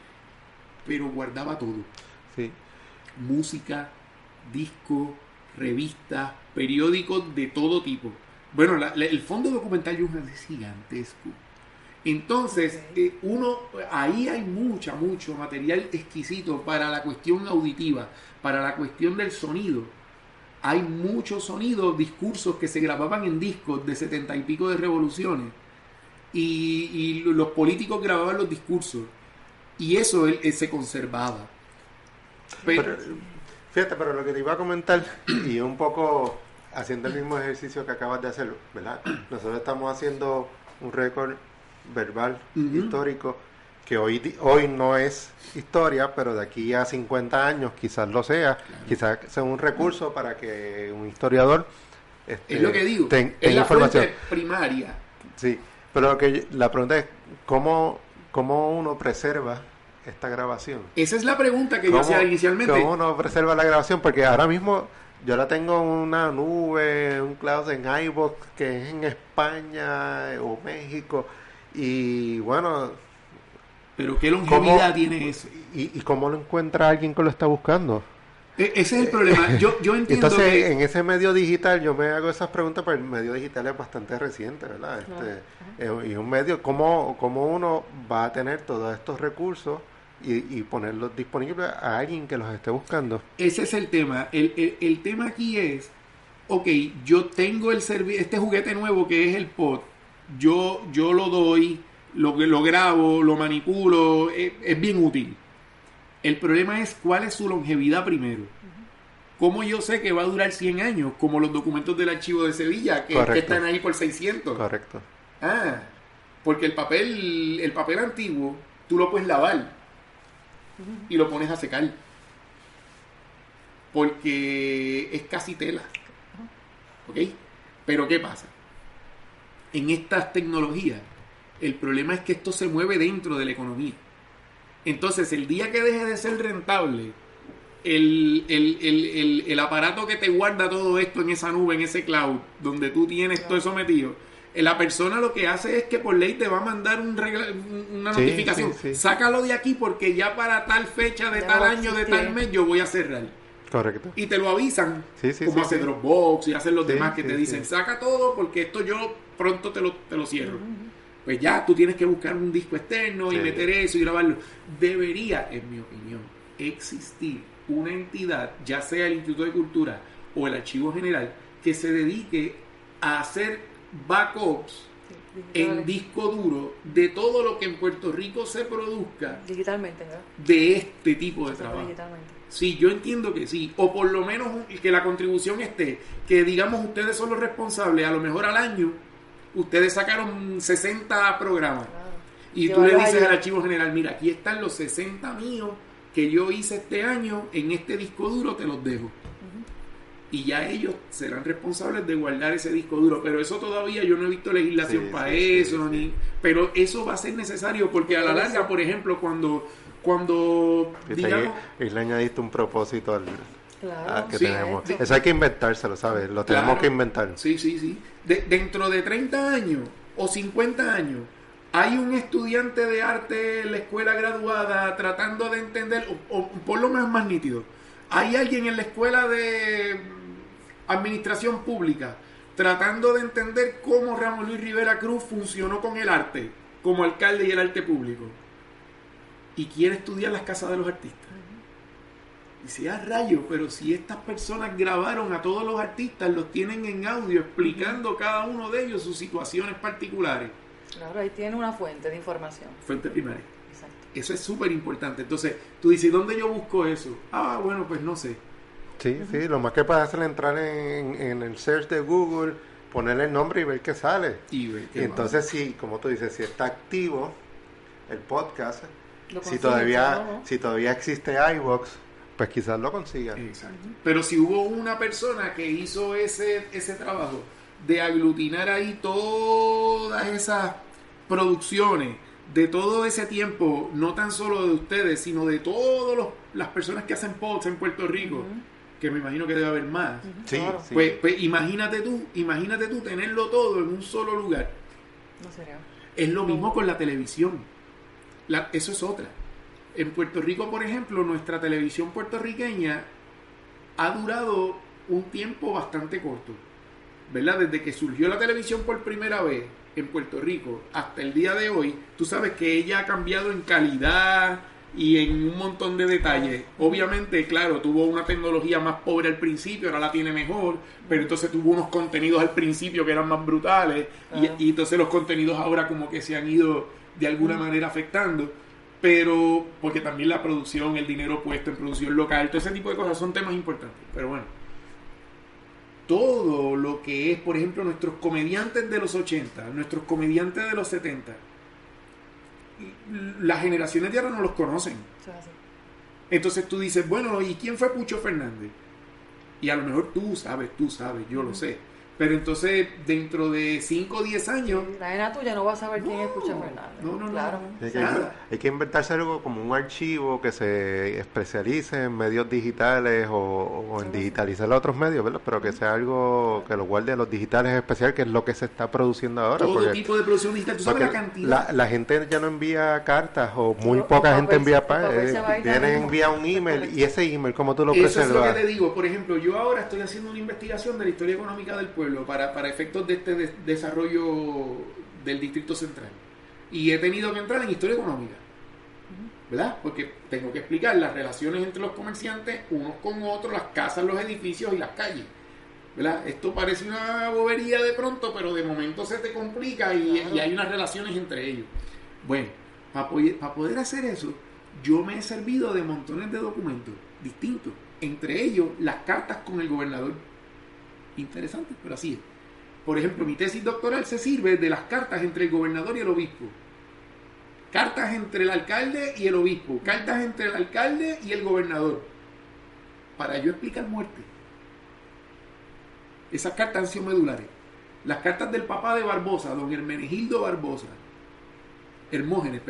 Pero guardaba todo. Sí. Música, discos, revistas, periódicos de todo tipo. Bueno, el fondo documental Junghans es gigantesco. Entonces, ahí hay mucho material exquisito para la cuestión auditiva, para la cuestión del sonido. Hay muchos sonidos, discursos que se grababan en discos de 70 y pico de revoluciones. Y los políticos grababan los discursos. Y eso él se conservaba. Pero, fíjate, pero lo que te iba a comentar, y un poco haciendo el mismo ejercicio que acabas de hacer, ¿verdad? Nosotros estamos haciendo un récord verbal histórico que hoy no es historia, pero de aquí a 50 años quizás lo sea, quizás sea un recurso para que un historiador es lo que digo, tenga es la información fuente primaria. Sí, pero la pregunta es ¿cómo uno preserva esta grabación? Esa es la pregunta que yo hacía inicialmente. ¿Cómo uno preserva la grabación? Porque ahora mismo yo la tengo en una nube, un cloud en iVoox, que es en España o México, y bueno... Pero ¿qué longevidad tiene eso? ¿Y cómo lo encuentra alguien que lo está buscando? Ese es el problema. Yo entiendo. Entonces, en ese medio digital, yo me hago esas preguntas, pero el medio digital es bastante reciente, ¿verdad? Y un medio, ¿cómo uno va a tener todos estos recursos y ponerlos disponibles a alguien que los esté buscando? Ese es el tema. El tema aquí es ok, yo tengo este juguete nuevo que es el pod, yo lo doy, lo grabo, lo manipulo, es bien útil. El problema es cuál es su longevidad primero. ¿Cómo yo sé que va a durar 100 años? Como los documentos del archivo de Sevilla, que están ahí por 600. Correcto. Porque el papel antiguo, tú lo puedes lavar y lo pones a secar. Porque es casi tela. ¿Ok? Pero ¿qué pasa? En estas tecnologías, el problema es que esto se mueve dentro de la economía. Entonces, el día que deje de ser rentable, el aparato que te guarda todo esto en esa nube, en ese cloud, donde tú tienes todo eso metido, la persona lo que hace es que por ley te va a mandar una notificación. Sí. Sácalo de aquí porque ya para tal fecha, de tal año, de tal mes, yo voy a cerrar. Correcto. Y te lo avisan, como hace Dropbox y hacen los demás que te dicen, saca todo porque esto yo pronto te lo cierro. Pues ya tú tienes que buscar un disco externo y meter eso y grabarlo. Debería, en mi opinión, existir una entidad, ya sea el Instituto de Cultura o el Archivo General, que se dedique a hacer backups en disco duro de todo lo que en Puerto Rico se produzca digitalmente, ¿verdad? De este tipo de trabajo. Sí, yo entiendo que sí, o por lo menos que la contribución esté, que digamos ustedes son los responsables, a lo mejor al año ustedes sacaron 60 programas y tú le dices al Archivo General, mira, aquí están los 60 míos que yo hice este año, en este disco duro te los dejo. Y ya ellos serán responsables de guardar ese disco duro, pero eso todavía yo no he visto legislación para eso. Pero eso va a ser necesario porque a la larga, por ejemplo, cuando digamos, y le añadiste un propósito al que tenemos. Sí. Eso hay que inventárselo, ¿sabes? Lo tenemos que inventar. Sí. Dentro de 30 años o 50 años hay un estudiante de arte en la escuela graduada tratando de entender, o por lo menos más nítido, hay alguien en la escuela de administración pública tratando de entender cómo Ramón Luis Rivera Cruz funcionó con el arte como alcalde y el arte público, y quiere estudiar las casas de los artistas. Dice, rayo, pero si estas personas grabaron a todos los artistas, los tienen en audio explicando cada uno de ellos sus situaciones particulares. Claro, ahí tiene una fuente de información. Fuente primaria. Exacto. Eso es súper importante. Entonces, tú dices, ¿dónde yo busco eso? Bueno, pues no sé. Sí, lo más que puedes hacer es entrar en el search de Google, ponerle el nombre y ver qué sale. Y entonces, sí, como tú dices, si está activo el podcast, si todavía existe iVoox, pues quizás lo consiga. Exacto. Pero si hubo una persona que hizo ese trabajo de aglutinar ahí todas esas producciones, de todo ese tiempo, no tan solo de ustedes, sino de todas las personas que hacen pods en Puerto Rico, que me imagino que debe haber más. Sí. Pues imagínate tú tenerlo todo en un solo lugar. No sería. Es lo mismo con la televisión. Eso es otra. En Puerto Rico, por ejemplo, nuestra televisión puertorriqueña ha durado un tiempo bastante corto, ¿verdad? Desde que surgió la televisión por primera vez en Puerto Rico hasta el día de hoy, tú sabes que ella ha cambiado en calidad y en un montón de detalles. Obviamente, claro, tuvo una tecnología más pobre al principio, ahora la tiene mejor, pero entonces tuvo unos contenidos al principio que eran más brutales, y entonces los contenidos ahora como que se han ido de alguna manera afectando. Pero, porque también la producción, el dinero puesto en producción local, todo ese tipo de cosas son temas importantes. Pero bueno, todo lo que es, por ejemplo, nuestros comediantes de los 80, nuestros comediantes de los 70, las generaciones de ahora no los conocen. Entonces tú dices, bueno, ¿y quién fue Pucho Fernández? Y a lo mejor tú sabes, yo lo sé. Pero entonces, dentro de 5 o 10 años... La nena tuya no va a saber quién es Pucho Fernández. No. Claro. Hay que inventarse algo como un archivo que se especialice en medios digitales o en digitalizar otros medios, ¿verdad? Pero que sea algo que lo guarde a los digitales especial, que es lo que se está produciendo ahora. Todo tipo de producción digital. ¿Tú sabes la cantidad? La gente ya no envía cartas, o muy poca gente envía envía un email, y ese email, ¿cómo tú lo preservas? Eso es lo que te digo. Por ejemplo, yo ahora estoy haciendo una investigación de la historia económica del pueblo para efectos de este desarrollo del Distrito Central, y he tenido que entrar en historia económica, ¿verdad? Porque tengo que explicar las relaciones entre los comerciantes unos con otros, las casas, los edificios y las calles. ¿verdad? Esto parece una bobería de pronto, pero de momento se te complica y hay unas relaciones entre ellos. Bueno, para poder hacer eso, yo me he servido de montones de documentos distintos, entre ellos las cartas con el gobernador. Interesante, pero así es. Por ejemplo, mi tesis doctoral se sirve de las cartas entre el gobernador y el obispo. Cartas entre el alcalde y el obispo. Cartas entre el alcalde y el gobernador. Para yo explicar muerte. Esas cartas han sido medulares. Las cartas del papá de Barbosa, don Hermenegildo Barbosa. Hermógenes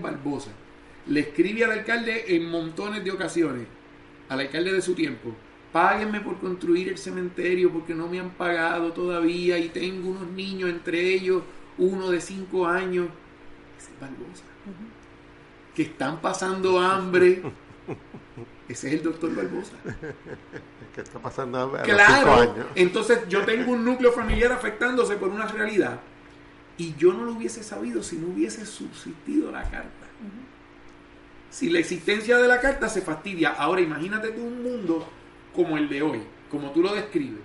Barbosa. Le escribe al alcalde en montones de ocasiones. Al alcalde de su tiempo. Páguenme por construir el cementerio porque no me han pagado todavía y tengo unos niños, entre ellos uno de 5 años. Ese es Barbosa. Que están pasando hambre. Ese es el doctor Barbosa. Que está pasando hambre a los Claro, 5 años. entonces yo tengo un núcleo familiar afectándose por una realidad y yo no lo hubiese sabido si no hubiese subsistido la carta. Si la existencia de la carta se fastidia. Ahora imagínate tú un mundo como el de hoy, como tú lo describes.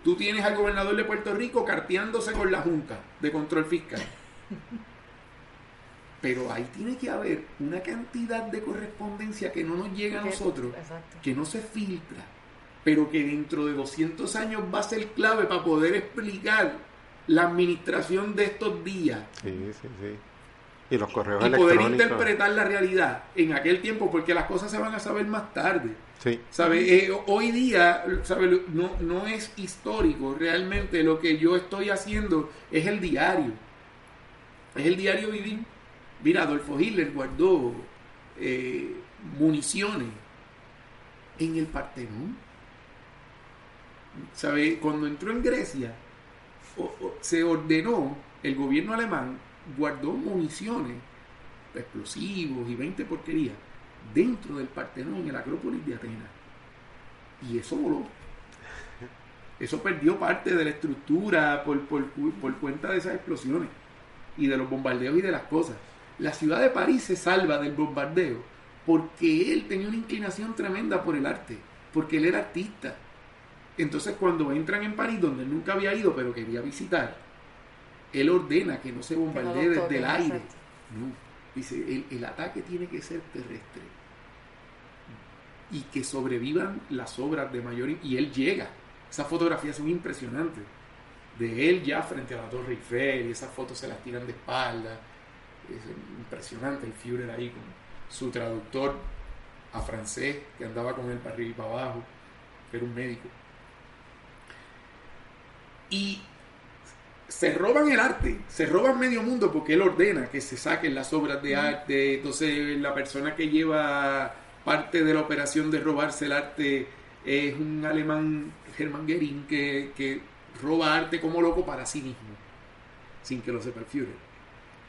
Tú tienes al gobernador de Puerto Rico carteándose con la Junta de Control Fiscal. Pero ahí tiene que haber una cantidad de correspondencia que no nos llega a nosotros, Exacto. que no se filtra, pero que dentro de 200 años va a ser clave para poder explicar la administración de estos días. Sí. Y los correos Y poder electrónicos. interpretar la realidad en aquel tiempo, porque las cosas se van a saber más tarde. Sí. ¿Sabe? Hoy día, ¿sabe? No es histórico. Realmente lo que yo estoy haciendo es el diario. Es el diario vivir. Mira, Adolfo Hitler guardó municiones en el Partenón. ¿Sabe? Cuando entró en Grecia, se ordenó, el gobierno alemán guardó municiones, explosivos y 20 porquerías dentro del Partenón, en el Acrópolis de Atenas. Y eso voló. Eso perdió parte de la estructura por cuenta de esas explosiones y de los bombardeos y de las cosas. La ciudad de París se salva del bombardeo porque él tenía una inclinación tremenda por el arte, porque él era artista. Entonces cuando entran en París, donde él nunca había ido pero quería visitar, él ordena que no se bombardee desde el aire. No, dice, el ataque tiene que ser terrestre y que sobrevivan las obras de mayor. Y él llega. Esas fotografías son impresionantes de él ya frente a la Torre Eiffel, y esas fotos se las tiran de espalda. Es impresionante el Führer ahí con su traductor a francés que andaba con él para arriba y para abajo, que era un médico. Y se roban el arte, se roban medio mundo porque él ordena que se saquen las obras de arte. Entonces la persona que lleva parte de la operación de robarse el arte es un alemán, Hermann Göring, que roba arte como loco para sí mismo, sin que lo sepa el Führer.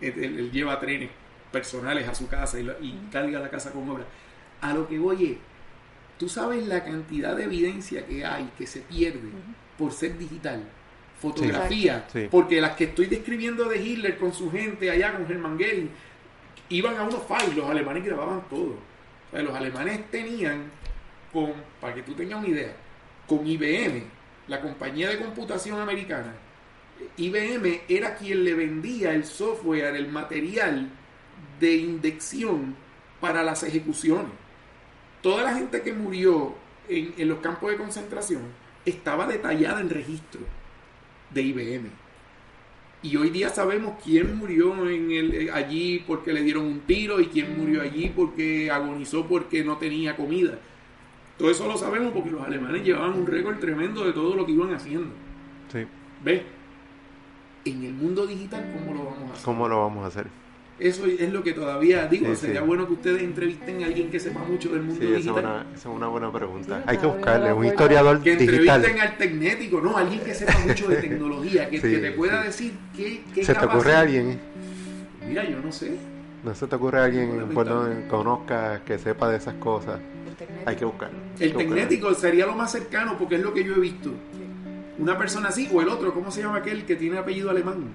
Él lleva trenes personales a su casa y carga la casa con obras. A lo que voy es, tú sabes la cantidad de evidencia que hay que se pierde por ser digital. Fotografía, Sí. porque las que estoy describiendo de Hitler con su gente allá, con Hermann Göring, iban a unos files, los alemanes grababan todo. O sea, los alemanes tenían, para que tú tengas una idea, con IBM, la compañía de computación americana, IBM era quien le vendía el software, el material de indexación para las ejecuciones. Toda la gente que murió en los campos de concentración estaba detallada en registro de IBM. Y hoy día sabemos quién murió allí porque le dieron un tiro y quién murió allí porque agonizó porque no tenía comida. Todo eso lo sabemos porque los alemanes llevaban un récord tremendo de todo lo que iban haciendo. Sí. ¿Ves? En el mundo digital, ¿cómo lo vamos a hacer? ¿Cómo lo vamos a hacer? Eso es lo que todavía digo. Sí, sería sí. bueno que ustedes entrevisten a alguien que sepa mucho del mundo Sí, esa digital. es una buena pregunta. Sí, Hay que está buscarle bien, un la historiador Que digital. entrevisten al tecnético, no, alguien que sepa mucho de tecnología, que te pueda sí. decir qué ¿Se te capacidad- ocurre alguien? Mira, yo no sé. ¿No se te ocurre alguien Bueno, que conozca, que sepa de esas cosas? Hay que buscarlo. El tecnético sería lo más cercano porque es lo que yo he visto. Una persona así, o el otro, ¿cómo se llama aquel que tiene apellido alemán?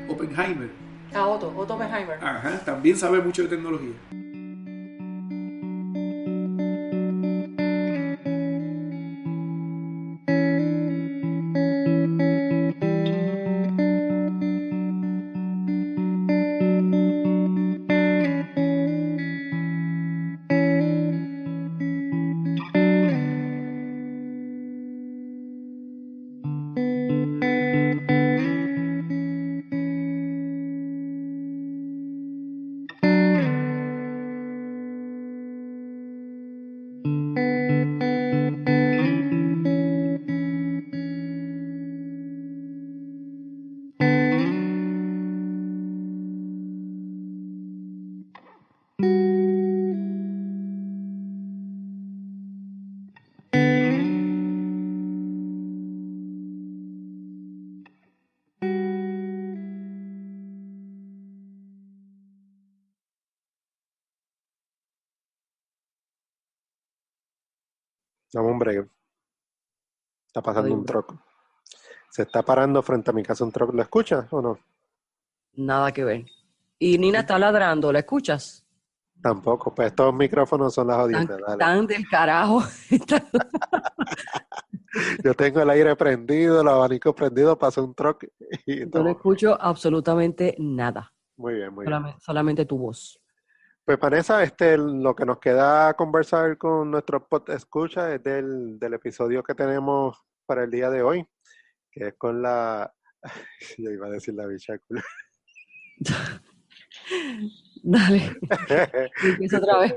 Oppenheimer. Otto Oppenheimer. Ajá, también sabe mucho de tecnología. Dame un break. Está pasando un Adiós. truck. Se está parando frente a mi casa un truck. ¿Lo escuchas o no? Nada que ver. Y Nina está ladrando, ¿la escuchas? Tampoco. Pues estos micrófonos son las Tan, jodiendas. Dale. tan del carajo. Yo tengo el aire prendido, el abanico prendido, pasa un truck y Yo no estamos. escucho absolutamente nada. Muy bien, muy bien. Solamente tu voz. Pues Vanessa, lo que nos queda conversar con nuestro escucha es del episodio que tenemos para el día de hoy, que es con la, yo iba a decir la bichacula. Dale. Empieza otra vez.